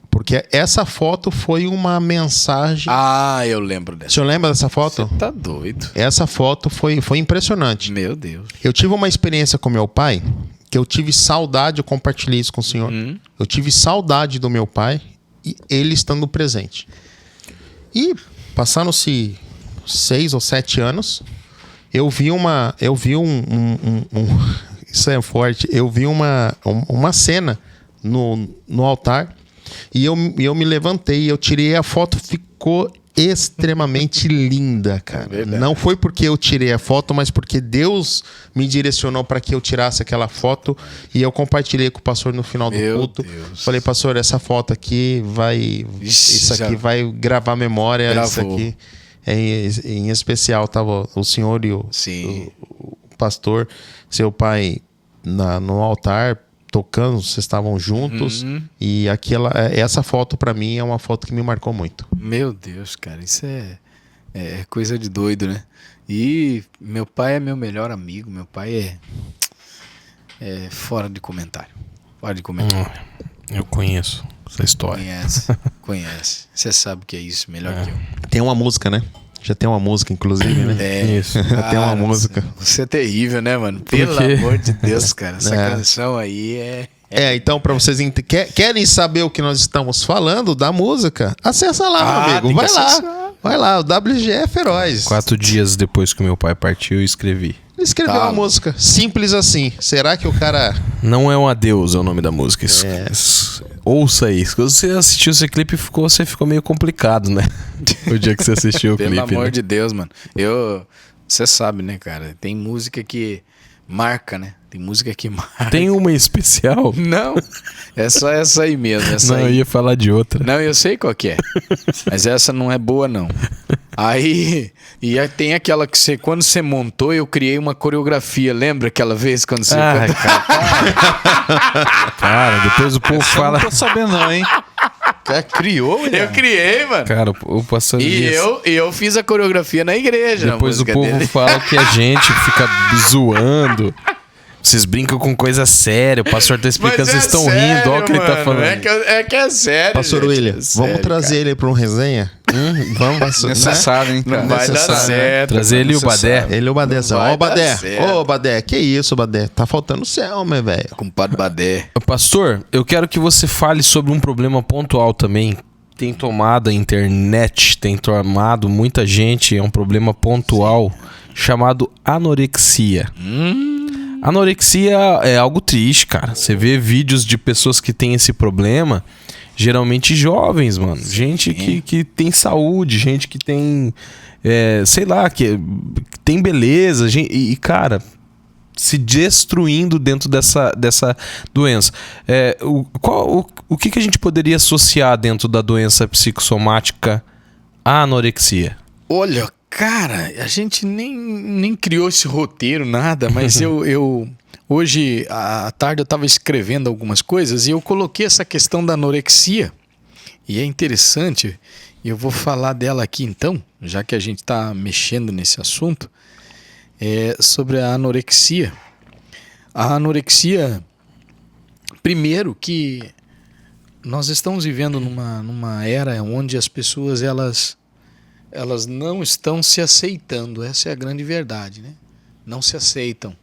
Porque essa foto foi uma mensagem...
Ah, eu lembro dessa.
O senhor lembra dessa foto?
Você tá doido.
Essa foto foi impressionante.
Meu Deus.
Eu tive uma experiência com meu pai, que eu tive saudade, eu compartilhei isso com o senhor. Eu tive saudade do meu pai e ele estando presente. E passaram-se 6 ou 7 anos, eu vi isso é forte, eu vi uma cena no altar e eu me levantei, eu tirei a foto, ficou extremamente linda, cara.
Verdade.
Não foi porque eu tirei a foto, mas porque Deus me direcionou para que eu tirasse aquela foto e eu compartilhei com o pastor no final do culto.
Deus.
Falei, pastor, essa foto aqui isso aqui vai gravar memória.
Gravou.
Isso aqui em especial tava o senhor e o pastor, seu pai no altar tocando, vocês estavam juntos e essa foto pra mim é uma foto que me marcou muito.
Meu Deus, cara, isso é coisa de doido, né? E meu pai é meu melhor amigo, meu pai é fora de comentário. Fora de comentário.
Eu conheço essa história.
Conhece. Você sabe o que é isso, melhor que eu.
Tem uma música, né? Já tem uma música, inclusive, né?
Isso.
Tem uma música.
Você é terrível, né, mano? Pelo amor de Deus, cara. Essa canção aí
então, pra vocês querem saber o que nós estamos falando da música, acessa lá, meu amigo. Vai lá, o WG é feroz.
4 dias depois que meu pai partiu, eu escrevi.
Ele escreveu uma música simples assim. Será que o cara...
Não é um adeus, é o nome da música. Ouça isso. Quando você assistiu esse clipe, você ficou meio complicado, né? O dia que você assistiu o clipe.
Pelo amor de Deus, mano. Você sabe, né, cara? Tem música que marca, né? Tem música que marca.
Tem uma em especial?
Não. É só essa aí mesmo.
Eu ia falar de outra.
Não, eu sei qual que é. Mas essa não é boa, não. Aí tem aquela que quando você montou, eu criei uma coreografia. Lembra aquela vez quando você...
Cara, depois o povo fala...
Não tô sabendo não, hein? Criou,
Eu criei, mano.
Cara, o pastor...
eu fiz a coreografia na igreja.
Depois o povo fala que a gente fica zoando. Vocês brincam com coisa séria, o pastor tá explicando, vocês estão rindo, olha o que ele tá falando.
É que é sério.
Pastor
gente,
William, vamos trazer ele para um resenha? Vamos, pastor.
Necessário, hein, cara?
Não vai dar certo.
Trazer ele e o Badé.
Ele e o Badé. Ô, Badé, que isso, Badé? Tá faltando céu, meu velho.
Compadre Badé.
Pastor, eu quero que você fale sobre um problema pontual também. Tem tomado a internet, tem tomado muita gente, é um problema pontual chamado anorexia. Anorexia é algo triste, cara. Você vê vídeos de pessoas que têm esse problema, geralmente jovens, mano. Gente que tem saúde, gente que tem, sei lá, que tem beleza. E, cara, se destruindo dentro dessa doença. O que a gente poderia associar dentro da doença psicossomática à anorexia?
Olha, cara, a gente nem criou esse roteiro, nada, mas eu hoje à tarde eu estava escrevendo algumas coisas e eu coloquei essa questão da anorexia. E é interessante, eu vou falar dela aqui então, já que a gente está mexendo nesse assunto, sobre a anorexia. A anorexia, primeiro que nós estamos vivendo numa era onde as pessoas elas não estão se aceitando. Essa é a grande verdade, né? Não se aceitam.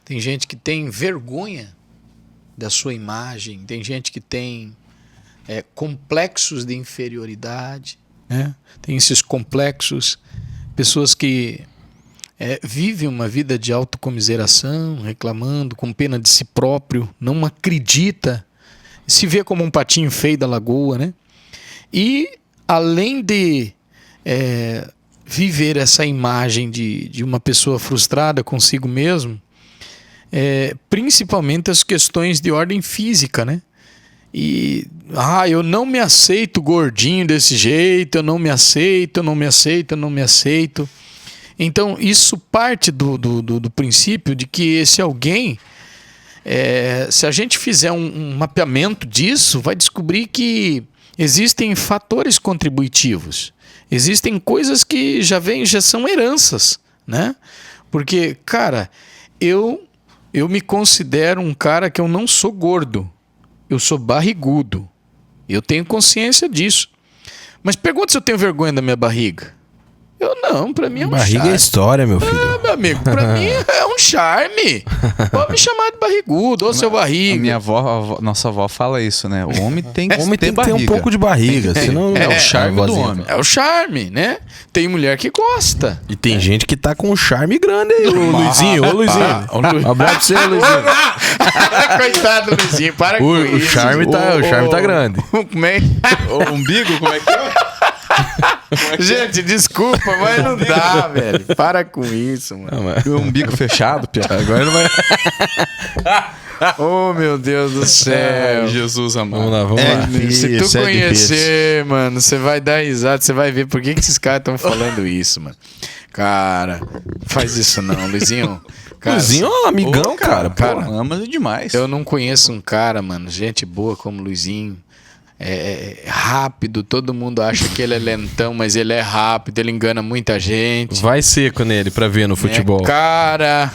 Tem gente que tem vergonha da sua imagem, tem gente que tem complexos de inferioridade, né? Tem esses complexos, pessoas que vivem uma vida de autocomiseração, reclamando, com pena de si próprio, não acredita, se vê como um patinho feio da lagoa, né? E além de viver essa imagem de uma pessoa frustrada consigo mesmo, principalmente as questões de ordem física, né? E eu não me aceito gordinho desse jeito, eu não me aceito. Então isso parte do princípio de que esse alguém, se a gente fizer um mapeamento disso, vai descobrir que existem fatores contributivos. Existem coisas que já são heranças, né? Porque, cara, eu me considero um cara que eu não sou gordo. Eu sou barrigudo. Eu tenho consciência disso. Mas pergunta se eu tenho vergonha da minha barriga. Eu não, pra mim é um
barriga
charme.
É história, meu filho.
Meu amigo, pra mim é um charme. Pode me chamar de barrigudo, ou seu barriga.
Nossa avó fala isso, né? O homem tem que ter
ter um pouco de barriga, senão
é o charme do homem.
É o charme, né? Tem mulher que gosta.
E tem gente que tá com um charme grande aí, ô Luizinho. Um abraço pra você, Luizinho.
Coitado do Luizinho, para com isso.
O charme tá grande.
Como é?
O umbigo, como é que é?
Gente, desculpa, mas não dá, velho. Para com isso, mano.
O umbigo fechado, Pia.
Agora não vai.
Oh, meu Deus do céu.
Jesus amado.
Vamos lá.
Se tu conhecer, mano, você vai dar risada, você vai ver por que esses caras estão falando isso, mano. Cara, faz isso não, Luizinho. Cara,
Luizinho é um amigão, cara.
Cara,
ama demais.
Eu não conheço um cara, mano, gente boa como Luizinho. Rápido, todo mundo acha que ele é lentão, mas ele é rápido, ele engana muita gente.
Vai seco nele pra ver no futebol.
Cara,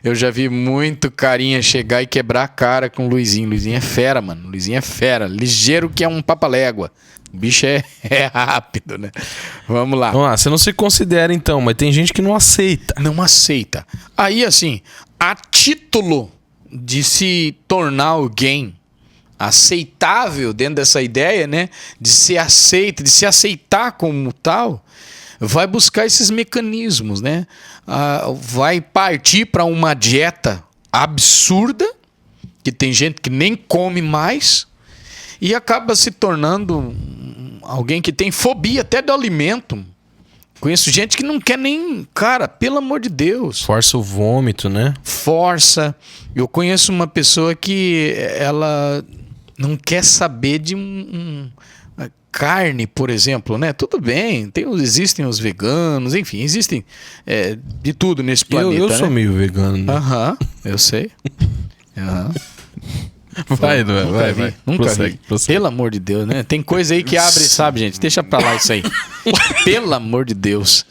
eu já vi muito carinha chegar e quebrar a cara com o Luizinho. Luizinho é fera, mano. Luizinho é fera. Ligeiro que é um papalégua. O bicho é rápido, né? Vamos lá.
Você não se considera então, mas tem gente que não aceita.
Não aceita. Aí, assim, a título de se tornar alguém aceitável dentro dessa ideia, né, de ser aceito, de se aceitar como tal, vai buscar esses mecanismos, né? Vai partir para uma dieta absurda, que tem gente que nem come mais, e acaba se tornando alguém que tem fobia até do alimento. Conheço gente que não quer nem... Cara, pelo amor de Deus.
Força o vômito, né?
Força. Eu conheço uma pessoa que ela não quer saber de carne, por exemplo, né? Tudo bem, existem os veganos, enfim, existem de tudo nesse planeta.
Eu sou meio vegano. Né?
Eu sei.
Vai.
Nunca vi. Pelo amor de Deus, né? Tem coisa aí que abre, sabe, gente? Deixa pra lá isso aí. Pelo amor de Deus.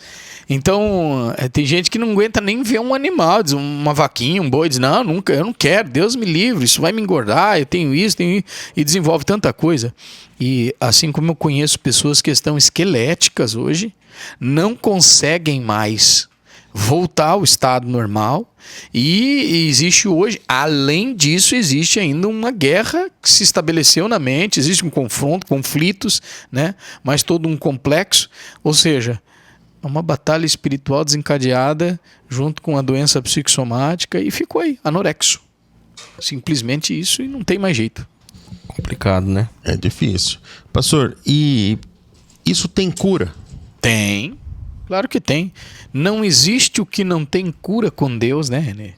Então, tem gente que não aguenta nem ver um animal, diz, uma vaquinha, um boi, diz, não, nunca, eu não quero, Deus me livre, isso vai me engordar, eu tenho isso, e desenvolve tanta coisa. E assim como eu conheço pessoas que estão esqueléticas hoje, não conseguem mais voltar ao estado normal, e existe hoje, além disso, existe ainda uma guerra que se estabeleceu na mente, existe um confronto, conflitos, né? Mas todo um complexo, ou seja, É uma batalha espiritual desencadeada junto com a doença psicossomática e ficou aí, anorexo. Simplesmente isso e não tem mais jeito.
Complicado, né?
É difícil. Pastor, e isso tem cura?
Tem, claro que tem. Não existe o que não tem cura com Deus, né, Renê?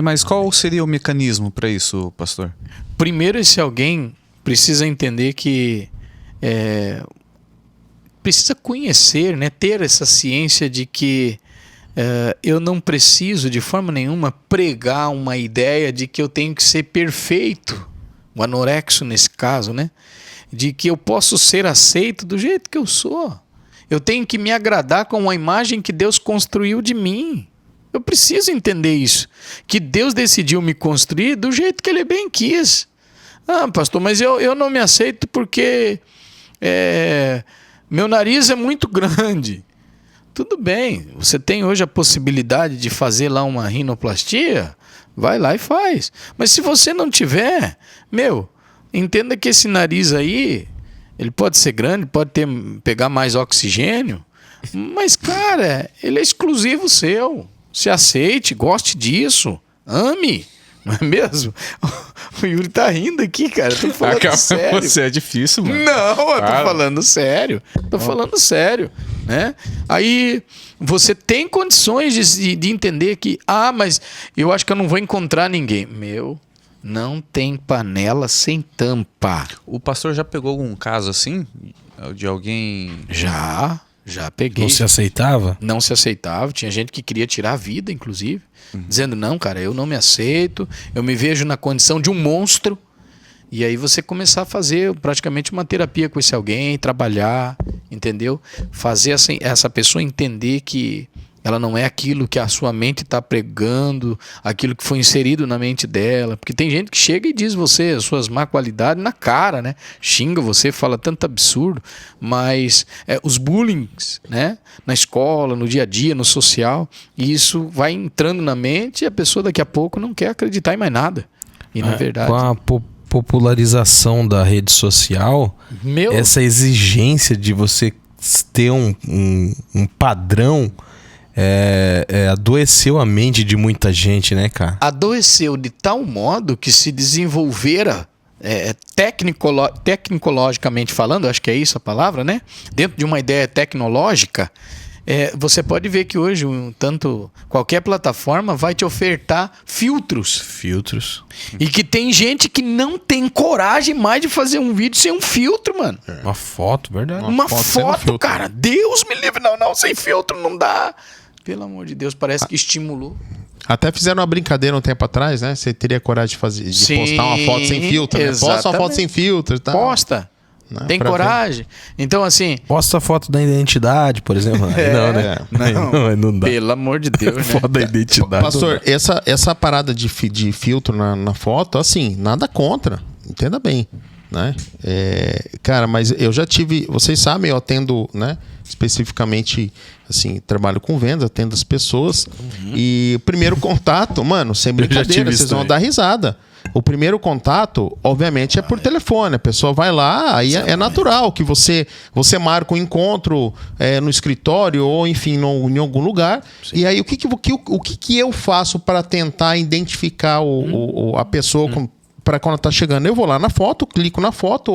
Mas qual seria o mecanismo para isso, pastor?
Primeiro, esse alguém precisa entender que precisa conhecer, né, ter essa ciência de que eu não preciso de forma nenhuma pregar uma ideia de que eu tenho que ser perfeito, o anorexo nesse caso, né? De que eu posso ser aceito do jeito que eu sou. Eu tenho que me agradar com a imagem que Deus construiu de mim. Eu preciso entender isso. Que Deus decidiu me construir do jeito que Ele bem quis. Ah, pastor, mas eu não me aceito porque meu nariz é muito grande. Tudo bem, você tem hoje a possibilidade de fazer lá uma rinoplastia? Vai lá e faz. Mas se você não tiver, entenda que esse nariz aí, ele pode ser grande, pode pegar mais oxigênio, mas, cara, ele é exclusivo seu. Se aceite, goste disso, ame. Não é mesmo? O Yuri tá rindo aqui, cara. Eu tô falando sério.
Você é difícil, mano.
Não, eu tô falando sério. Tô falando sério, né? Aí você tem condições de entender que, mas eu acho que eu não vou encontrar ninguém. Não tem panela sem tampa.
O pastor já pegou algum caso assim? De alguém...
Já peguei.
Não se aceitava?
Não se aceitava. Tinha gente que queria tirar a vida, inclusive. Dizendo, não, cara, eu não me aceito. Eu me vejo na condição de um monstro. E aí você começar a fazer praticamente uma terapia com esse alguém, trabalhar, entendeu? Fazer essa pessoa entender que ela não é aquilo que a sua mente está pregando, aquilo que foi inserido na mente dela. Porque tem gente que chega e diz as suas má qualidades na cara, né? Xinga você, fala tanto absurdo. Mas os bullying, né? Na escola, no dia a dia, no social, e isso vai entrando na mente e a pessoa daqui a pouco não quer acreditar em mais nada. E na verdade...
Com a popularização da rede social, essa exigência de você ter um padrão... adoeceu a mente de muita gente, né, cara?
Adoeceu de tal modo que se desenvolvera tecnologicamente falando, acho que é isso a palavra, né? Dentro de uma ideia tecnológica, você pode ver que hoje qualquer plataforma vai te ofertar filtros. E que tem gente que não tem coragem mais de fazer um vídeo sem um filtro, mano.
Uma foto, verdade.
Uma foto, cara. Deus me livre. Não, sem filtro não dá. Pelo amor de Deus, parece que estimulou.
Até fizeram uma brincadeira um tempo atrás, né? Você teria coragem de postar uma foto sem filtro, né? Posta uma foto sem filtro e tal.
Posta. Tem coragem. Então, assim...
Posta a foto da identidade, por exemplo. Não, né? Não dá.
Pelo amor de Deus, né?
Foto da identidade.
Pastor, essa parada de filtro na foto, assim, nada contra. Entenda bem, né? Cara, mas eu já tive... Vocês sabem, eu atendo, né? Especificamente, assim, trabalho com vendas, atendo as pessoas. E o primeiro contato, mano, sem brincadeira, vocês vão dar risada. O primeiro contato, obviamente, é por telefone. A pessoa vai lá, aí é natural que você marca um encontro no escritório ou, enfim, em algum lugar. Sim. E aí, o que eu faço para tentar identificar a pessoa para quando ela tá chegando? Eu vou lá na foto, clico na foto,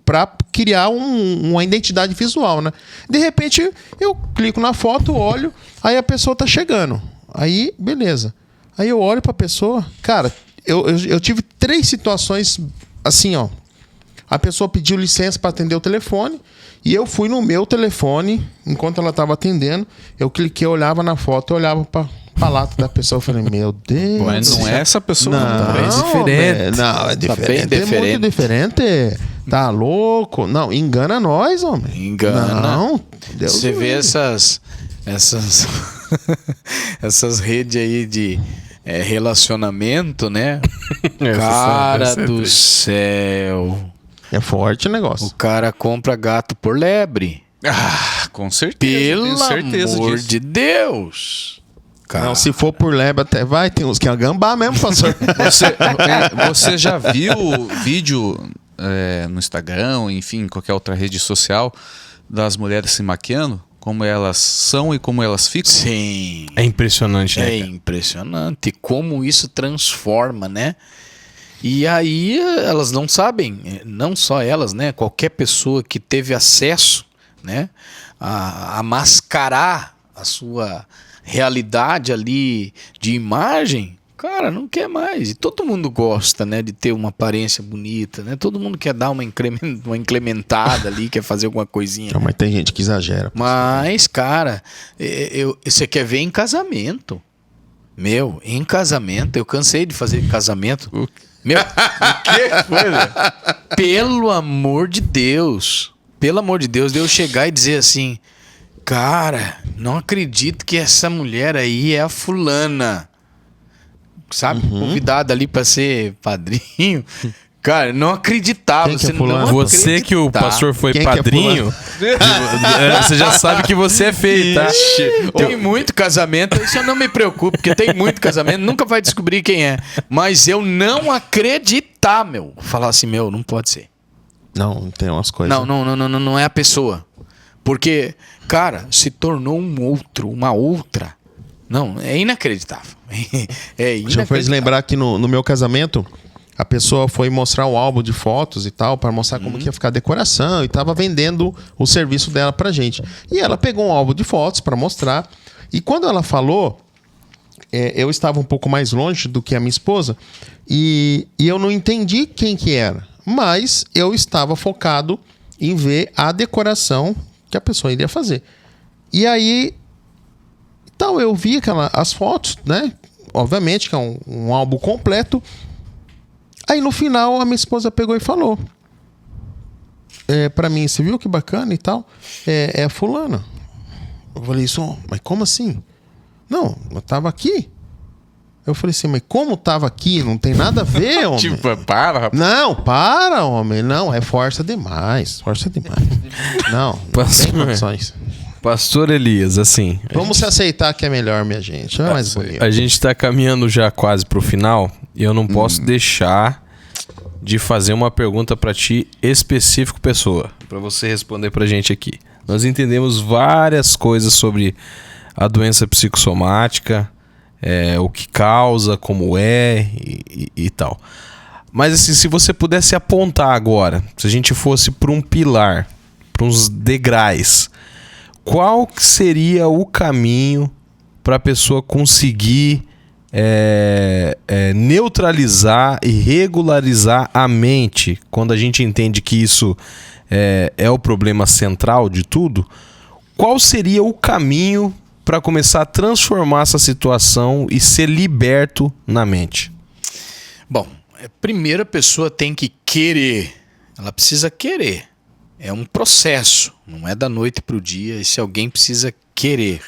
para criar uma identidade visual, né? De repente, eu clico na foto, olho, aí a pessoa tá chegando. Aí, beleza. Aí eu olho pra pessoa, cara, eu tive 3 situações assim, ó. A pessoa pediu licença para atender o telefone e eu fui no meu telefone, enquanto ela tava atendendo, eu cliquei, olhava na foto, eu olhava pra lata da pessoa, eu falei, meu Deus.
Mas não é essa pessoa.
Não,
é diferente.
Não, é diferente.
Tá bem diferente.
É muito diferente. Tá louco? Não, engana nós, homem.
Engana.
Não, Deus
Você vê essas redes aí de relacionamento, né? Cara do céu.
É forte o negócio.
O cara compra gato por lebre.
Com certeza.
Pelo amor de Deus. Cara.
Não, se for por lebre até vai, tem uns que é gambá mesmo, pastor.
Você já viu vídeo no Instagram, enfim, qualquer outra rede social, das mulheres se maquiando, como elas são e como elas ficam.
Sim.
É impressionante, né?
É impressionante como isso transforma, né? E aí elas não sabem, não só elas, né? Qualquer pessoa que teve acesso, né, a mascarar a sua realidade ali de imagem, cara, não quer mais. E todo mundo gosta, né, de ter uma aparência bonita, né? Todo mundo quer dar uma incrementada ali, quer fazer alguma coisinha.
Não, mas tem gente que exagera.
Mas, cara, você quer ver em casamento. Meu, em casamento, eu cansei de fazer casamento. Meu, o que foi, velho? Pelo amor de Deus, de eu chegar e dizer assim, cara, não acredito que essa mulher aí é a fulana. Sabe, convidada ali pra ser padrinho. Cara, não acreditava.
Quem que é
Você
fulano?
não
Você que o pastor foi
Quem que é
padrinho, você já sabe que você é feio, tá?
Tem muito casamento, isso eu não me preocupo, porque tem muito casamento, nunca vai descobrir quem é. Mas eu não acreditar, meu. Falar assim, meu, não pode ser.
Não, tem umas coisas.
Não é a pessoa. Porque, cara, se tornou um outro, uma outra. Não, é inacreditável. É inacreditável.
Já fez lembrar que no meu casamento, a pessoa foi mostrar um álbum de fotos e tal, para mostrar como que ia ficar a decoração, e tava vendendo o serviço dela pra gente. E ela pegou um álbum de fotos para mostrar, e quando ela falou, eu estava um pouco mais longe do que a minha esposa, e eu não entendi quem que era, mas eu estava focado em ver a decoração que a pessoa iria fazer. E aí, então eu vi as fotos, né? Obviamente que é um álbum completo. Aí no final a minha esposa pegou e falou pra mim, você viu que bacana e tal? É fulana. Eu falei, isso, mas como assim? Não, eu tava aqui. Eu falei assim, mas como tava aqui? Não tem nada a ver, homem.
Tipo, para, rapaz.
Não, para, homem. Não, é força demais. Força demais. Não tem condições.
Pastor Elias, assim...
Vamos se aceitar que é melhor, minha gente. É mais bonito.
A gente tá caminhando já quase pro final e eu não posso deixar de fazer uma pergunta pra ti, específico pessoa, pra você responder pra gente aqui. Nós entendemos várias coisas sobre a doença psicossomática, o que causa, como é e tal. Mas assim, se você pudesse apontar agora, se a gente fosse pra um pilar, pra uns degraus, qual seria o caminho para a pessoa conseguir neutralizar e regularizar a mente, quando a gente entende que isso é o problema central de tudo? Qual seria o caminho para começar a transformar essa situação e ser liberto na mente?
Bom, primeiro a pessoa tem que querer. Ela precisa querer. É um processo, não é da noite para o dia. Esse alguém precisa querer.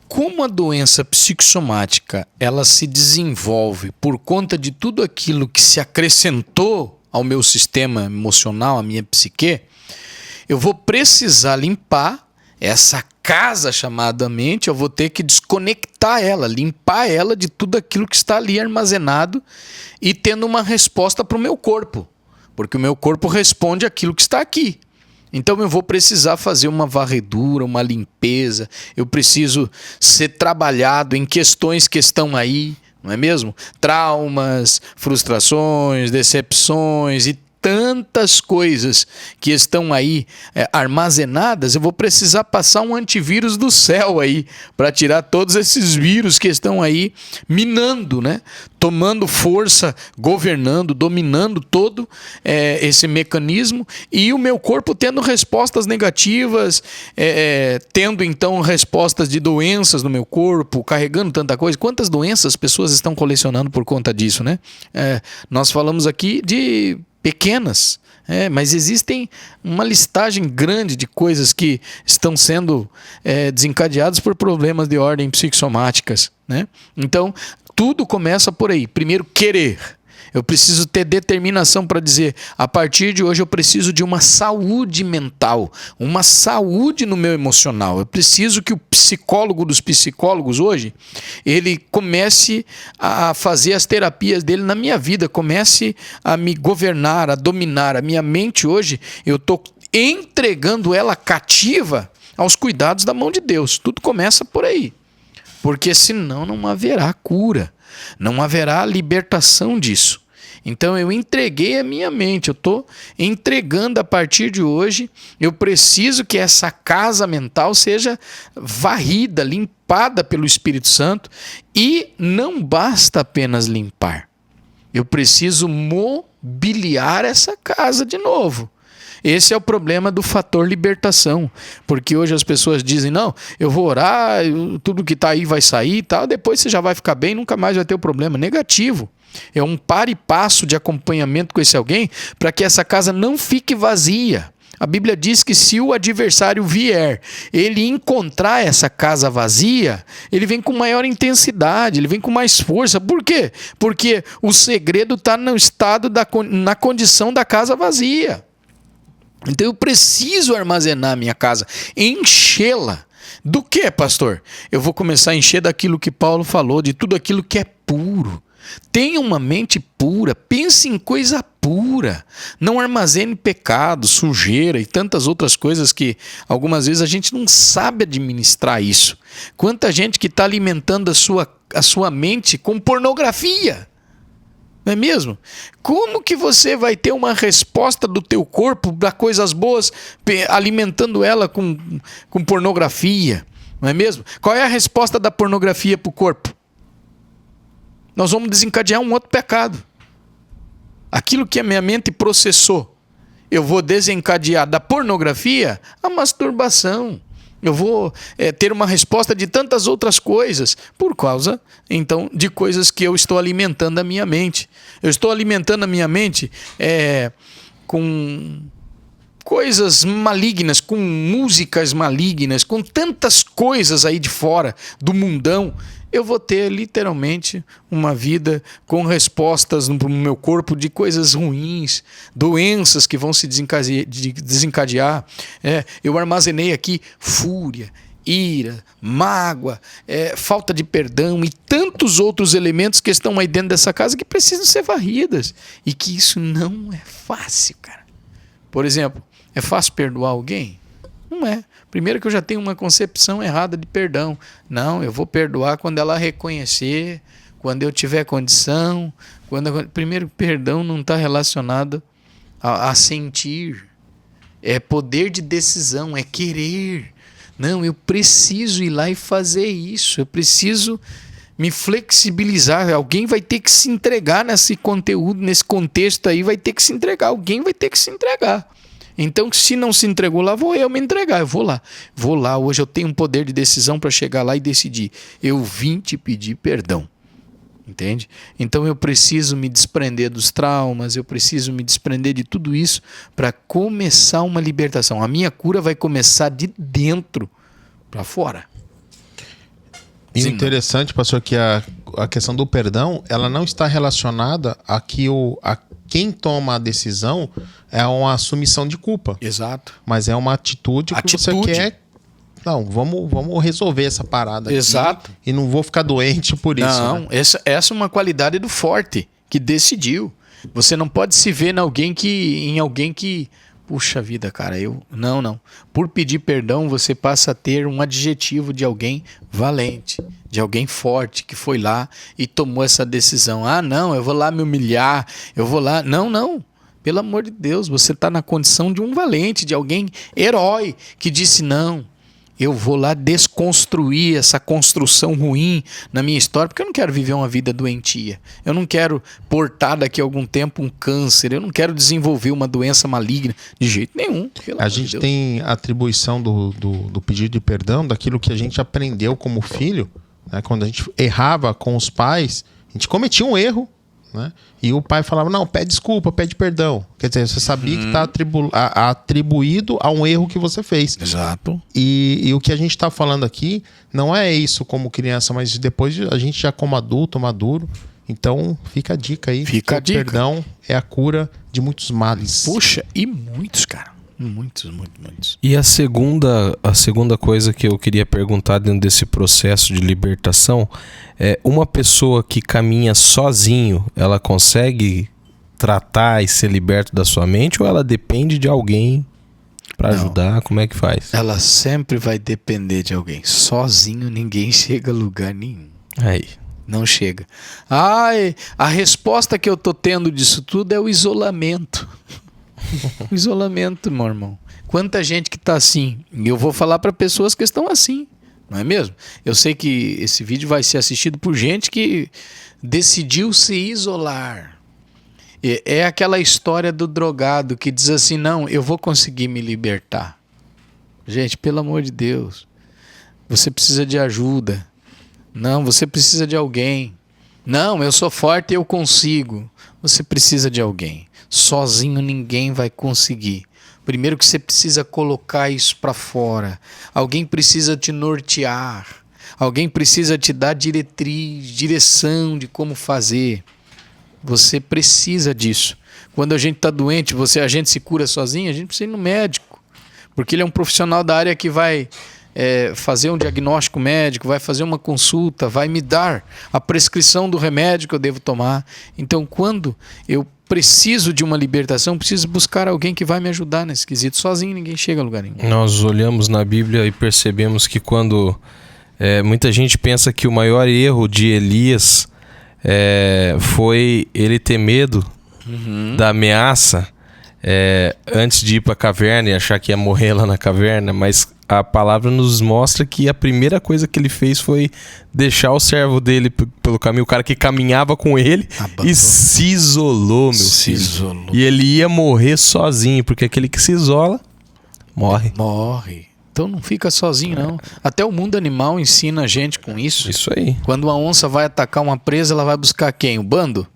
Como a doença psicossomática ela se desenvolve por conta de tudo aquilo que se acrescentou ao meu sistema emocional, à minha psique, eu vou precisar limpar essa casa chamada mente, eu vou ter que desconectar ela, limpar ela de tudo aquilo que está ali armazenado e tendo uma resposta para o meu corpo. Porque o meu corpo responde àquilo que está aqui. Então eu vou precisar fazer uma varredura, uma limpeza. Eu preciso ser trabalhado em questões que estão aí, não é mesmo? Traumas, frustrações, decepções e tantas coisas que estão aí armazenadas. Eu vou precisar passar um antivírus do céu aí para tirar todos esses vírus que estão aí minando, né? Tomando força, governando, dominando todo esse mecanismo, e o meu corpo tendo respostas negativas, tendo então respostas de doenças no meu corpo, carregando tanta coisa. Quantas doenças as pessoas estão colecionando por conta disso, né? Nós falamos aqui de pequenas, mas existem uma listagem grande de coisas que estão sendo desencadeadas por problemas de ordem psicossomáticas, né? Então, tudo começa por aí. Primeiro, querer. Eu preciso ter determinação para dizer, a partir de hoje eu preciso de uma saúde mental, uma saúde no meu emocional. Eu preciso que o psicólogo dos psicólogos hoje, ele comece a fazer as terapias dele na minha vida, comece a me governar, a dominar. A minha mente hoje, eu estou entregando ela cativa aos cuidados da mão de Deus. Tudo começa por aí. Porque senão não haverá cura, não haverá libertação disso. Então eu entreguei a minha mente, eu estou entregando a partir de hoje. Eu preciso que essa casa mental seja varrida, limpada pelo Espírito Santo. E não basta apenas limpar. Eu preciso mobiliar essa casa de novo. Esse é o problema do fator libertação, porque hoje as pessoas dizem, não, eu vou orar, tudo que está aí vai sair e tal, depois você já vai ficar bem, nunca mais vai ter o problema. Negativo. É um par e passo de acompanhamento com esse alguém para que essa casa não fique vazia. A Bíblia diz que se o adversário vier, ele encontrar essa casa vazia, ele vem com maior intensidade, ele vem com mais força. Por quê? Porque o segredo está no estado, na condição da casa vazia. Então eu preciso armazenar a minha casa, enchê-la. Do que, pastor? Eu vou começar a encher daquilo que Paulo falou, de tudo aquilo que é puro. Tenha uma mente pura, pense em coisa pura. Não armazene pecado, sujeira e tantas outras coisas que algumas vezes a gente não sabe administrar isso. Quanta gente que está alimentando a sua mente com pornografia. Não é mesmo? Como que você vai ter uma resposta do teu corpo para coisas boas alimentando ela com pornografia? Não é mesmo? Qual é a resposta da pornografia para o corpo? Nós vamos desencadear um outro pecado. Aquilo que a minha mente processou, eu vou desencadear da pornografia a masturbação. Eu vou ter uma resposta de tantas outras coisas por causa, então, de coisas que eu estou alimentando a minha mente. Eu estou alimentando a minha mente com coisas malignas, com músicas malignas, com tantas coisas aí de fora do mundão. Eu vou ter literalmente uma vida com respostas no meu corpo de coisas ruins, doenças que vão se desencadear. Eu armazenei aqui fúria, ira, mágoa, falta de perdão e tantos outros elementos que estão aí dentro dessa casa que precisam ser varridas. E que isso não é fácil, cara. Por exemplo, é fácil perdoar alguém? Não é. Primeiro que eu já tenho uma concepção errada de perdão. Não, eu vou perdoar quando ela reconhecer, quando eu tiver condição. Primeiro, perdão não está relacionado a sentir. É poder de decisão, é querer. Não, eu preciso ir lá e fazer isso. Eu preciso me flexibilizar. Alguém vai ter que se entregar nesse conteúdo, nesse contexto aí, vai ter que se entregar. Alguém vai ter que se entregar. Então, se não se entregou lá, vou eu me entregar. Eu vou lá. Hoje eu tenho um poder de decisão para chegar lá e decidir. Eu vim te pedir perdão. Entende? Então eu preciso me desprender dos traumas, eu preciso me desprender de tudo isso para começar uma libertação. A minha cura vai começar de dentro para fora.
E o interessante, pastor, que a questão do perdão, ela não está relacionada a que quem toma a decisão é uma assumição de culpa.
Exato.
Mas é uma atitude que você quer. Não, vamos resolver essa parada aqui.
Exato.
E não vou ficar doente por isso.
Não, né? Essa é uma qualidade do forte, que decidiu. Você não pode se ver em alguém que puxa vida, cara, Não. Por pedir perdão, você passa a ter um adjetivo de alguém valente, de alguém forte, que foi lá e tomou essa decisão. Ah, não, eu vou lá me humilhar, eu vou lá... Não. Pelo amor de Deus, você está na condição de um valente, de alguém herói, que disse não. Eu vou lá desconstruir essa construção ruim na minha história, porque eu não quero viver uma vida doentia. Eu não quero portar daqui a algum tempo um câncer. Eu não quero desenvolver uma doença maligna de jeito nenhum.
A gente tem a atribuição do pedido de perdão daquilo que a gente aprendeu como filho, né? Quando a gente errava com os pais, a gente cometia um erro, né? E o pai falava, não, pede desculpa, pede perdão. Quer dizer, você sabia que está atribuído a um erro que você fez.
Exato.
E o que a gente está falando aqui não é isso como criança, mas depois a gente já como adulto, maduro. Então fica a dica aí.
Fica a dica.
O perdão é a cura de muitos males.
Puxa, e muitos, cara. Muitos.
E a segunda coisa que eu queria perguntar dentro desse processo de libertação é: uma pessoa que caminha sozinho, ela consegue tratar e ser liberto da sua mente, ou ela depende de alguém Pra ajudar, como é que faz?
Ela sempre vai depender de alguém. Sozinho ninguém chega a lugar nenhum.
Aí.
Não chega. Ai, a resposta que eu tô tendo disso tudo é o isolamento. O isolamento, meu irmão. Quanta gente que tá assim. E eu vou falar para pessoas que estão assim. Não é mesmo? Eu sei que esse vídeo vai ser assistido por gente que decidiu se isolar. É aquela história do drogado que diz assim, não, eu vou conseguir me libertar. Gente, pelo amor de Deus. Você precisa de ajuda. Não, você precisa de alguém. Não, eu sou forte e eu consigo. Você precisa de alguém. Sozinho ninguém vai conseguir. Primeiro que você precisa colocar isso para fora. Alguém precisa te nortear. Alguém precisa te dar diretriz, direção de como fazer. Você precisa disso. Quando a gente está doente, a gente se cura sozinho, a gente precisa ir no médico. Porque ele é um profissional da área que vai fazer um diagnóstico médico, vai fazer uma consulta, vai me dar a prescrição do remédio que eu devo tomar. Então, quando eu preciso de uma libertação, preciso buscar alguém que vai me ajudar nesse quesito. Sozinho ninguém chega a lugar nenhum.
Nós olhamos na Bíblia e percebemos que quando muita gente pensa que o maior erro de Elias foi ele ter medo da ameaça antes de ir para a caverna e achar que ia morrer lá na caverna, mas a palavra nos mostra que a primeira coisa que ele fez foi deixar o servo dele pelo caminho, o cara que caminhava com ele, e se isolou, meu filho. Isolou. E ele ia morrer sozinho, porque aquele que se isola, morre.
Então não fica sozinho, não. Até o mundo animal ensina a gente com isso.
Isso aí.
Quando uma onça vai atacar uma presa, ela vai buscar quem? O bando?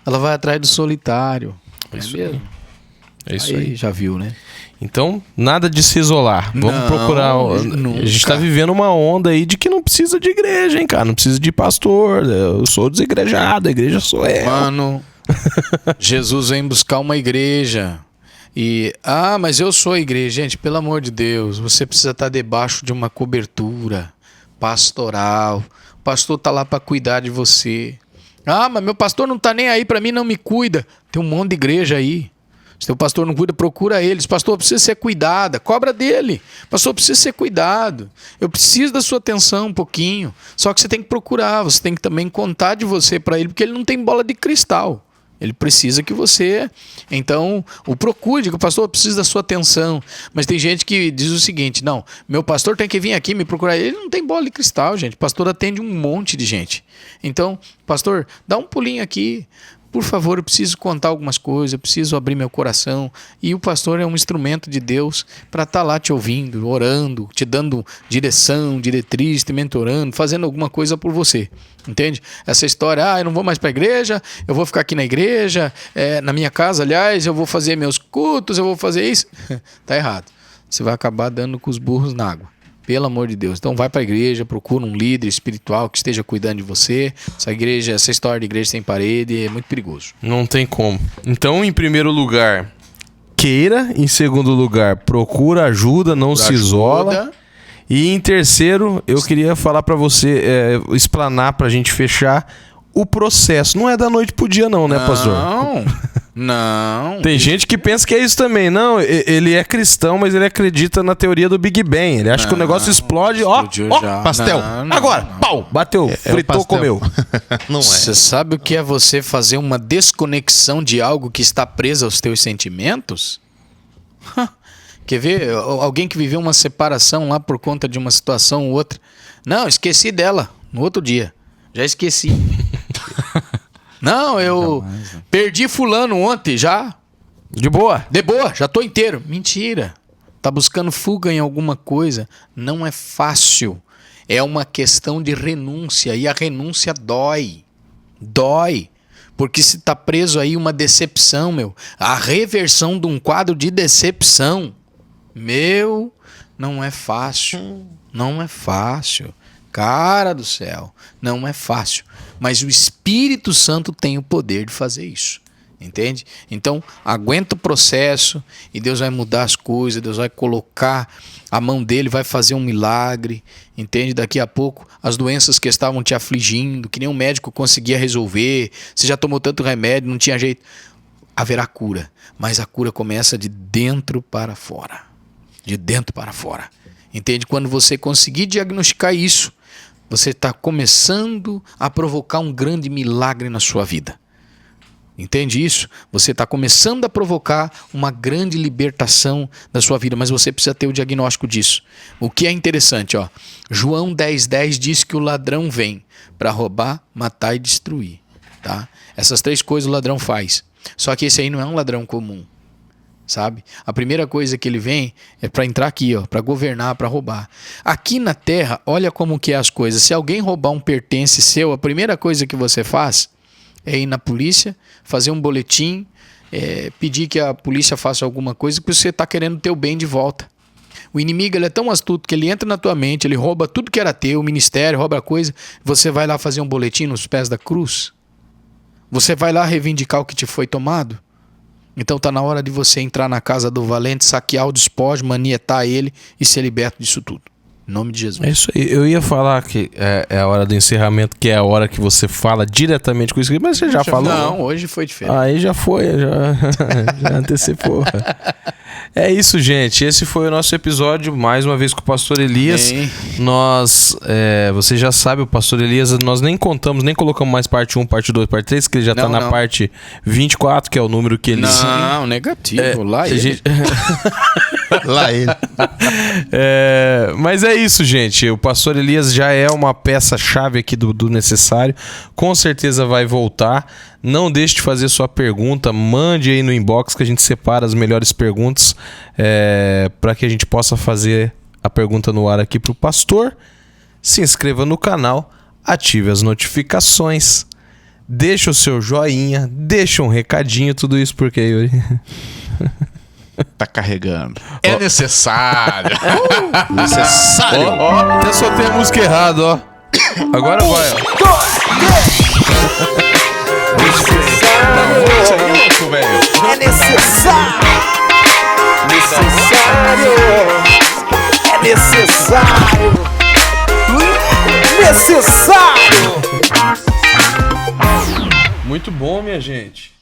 Ela vai atrás do solitário.
Isso
mesmo?
É isso aí.
Já viu, né?
Então, nada de se isolar. Vamos procurar.
Nunca.
A gente tá vivendo uma onda aí de que não precisa de igreja, hein, cara? Não precisa de pastor. Eu sou desigrejado, a igreja sou eu.
Mano, Jesus vem buscar uma igreja. Mas eu sou a igreja. Gente, pelo amor de Deus, você precisa estar debaixo de uma cobertura pastoral. O pastor tá lá para cuidar de você. Mas meu pastor não tá nem aí para mim, não me cuida. Tem um monte de igreja aí. Se teu pastor não cuida, procura ele. Se o pastor precisa ser cuidado, cobra dele. O pastor precisa ser cuidado. Eu preciso da sua atenção um pouquinho. Só que você tem que procurar, você tem que também contar de você para ele, porque ele não tem bola de cristal. Ele precisa que você, então, o procure, diga, pastor, eu preciso da sua atenção. Mas tem gente que diz o seguinte, não, meu pastor tem que vir aqui me procurar. Ele não tem bola de cristal, gente. O pastor atende um monte de gente. Então, pastor, dá um pulinho aqui. Por favor, eu preciso contar algumas coisas, eu preciso abrir meu coração. E o pastor é um instrumento de Deus para estar lá te ouvindo, orando, te dando direção, diretriz, te mentorando, fazendo alguma coisa por você. Entende? Essa história, eu não vou mais para a igreja, eu vou ficar aqui na igreja, na minha casa, aliás, eu vou fazer meus cultos, eu vou fazer isso. Tá errado. Você vai acabar dando com os burros na água. Pelo amor de Deus. Então vai para a igreja, procura um líder espiritual que esteja cuidando de você. Essa história de igreja sem parede é muito perigoso.
Não tem como. Então, em primeiro lugar, queira. Em segundo lugar, procura ajuda, não se isola. E em terceiro, eu queria falar para você, explanar pra gente fechar o processo. Não é da noite pro dia não, né, pastor?
Não.
Tem gente que pensa que é isso também. Não, ele é cristão, mas ele acredita na teoria do Big Bang. Ele acha que o negócio explode. Ó, pastel. Agora, pau, bateu, fritou, comeu.
Não é.
Você sabe o que é você fazer uma desconexão de algo que está preso aos teus sentimentos? Quer ver? Alguém que viveu uma separação lá por conta de uma situação ou outra. Não, esqueci dela no outro dia. Já esqueci. Não, eu perdi fulano ontem já.
De boa?
De boa, já tô inteiro. Mentira. Tá buscando fuga em alguma coisa. Não é fácil. É uma questão de renúncia. E a renúncia dói. Dói. Porque se tá preso aí uma decepção, a reversão de um quadro de decepção, não é fácil. Não é fácil. Cara do céu, não é fácil. Mas o Espírito Santo tem o poder de fazer isso. Entende? Então, aguenta o processo e Deus vai mudar as coisas, Deus vai colocar a mão dele, vai fazer um milagre. Entende? Daqui a pouco, as doenças que estavam te afligindo, que nenhum médico conseguia resolver, você já tomou tanto remédio, não tinha jeito. Haverá cura, mas a cura começa de dentro para fora. de dentro para fora. Entende? Quando você conseguir diagnosticar isso, você está começando a provocar um grande milagre na sua vida. Entende isso? Você está começando a provocar uma grande libertação da sua vida, mas você precisa ter o diagnóstico disso. O que é interessante, ó, João 10:10 diz que o ladrão vem para roubar, matar e destruir. Tá? Essas 3 coisas o ladrão faz. Só que esse aí não é um ladrão comum. Sabe? A primeira coisa que ele vem é para entrar aqui, ó, para governar, para roubar. Aqui na Terra, olha como que é as coisas. Se alguém roubar um pertence seu, a primeira coisa que você faz é ir na polícia, fazer um boletim, pedir que a polícia faça alguma coisa, porque você está querendo ter o bem de volta. O inimigo ele é tão astuto que ele entra na tua mente, ele rouba tudo que era teu, o ministério, rouba a coisa, você vai lá fazer um boletim nos pés da cruz. Você vai lá reivindicar o que te foi tomado. Então está na hora de você entrar na casa do valente, saquear o despojo, manietar ele e ser liberto disso tudo. Em nome de Jesus.
É isso aí. Eu ia falar que é a hora do encerramento, que é a hora que você fala diretamente com isso, mas você já falou.
Não, hoje foi diferente.
Aí já foi, já antecipou. É isso, gente. Esse foi o nosso episódio, mais uma vez com o Pastor Elias.
Bem.
Nós, você já sabe, o Pastor Elias, nós nem contamos, nem colocamos mais parte 1, parte 2, parte 3, que ele já tá na parte 24, que é o número que ele...
Não, negativo. Lá ele.
Lá ele.
Mas é isso, gente. O Pastor Elias já é uma peça-chave aqui do Necessário. Com certeza vai voltar. Não deixe de fazer sua pergunta. Mande aí no inbox que a gente separa as melhores perguntas para que a gente possa fazer a pergunta no ar aqui para o pastor. Se inscreva no canal, ative as notificações, deixa o seu joinha, deixa um recadinho, tudo isso porque, Yuri...
Tá carregando. É necessário.
Necessário.
Até soltei a música errada, ó. Agora vai, ó.
É necessário. Necessário. É necessário. Necessário.
Muito bom, minha gente.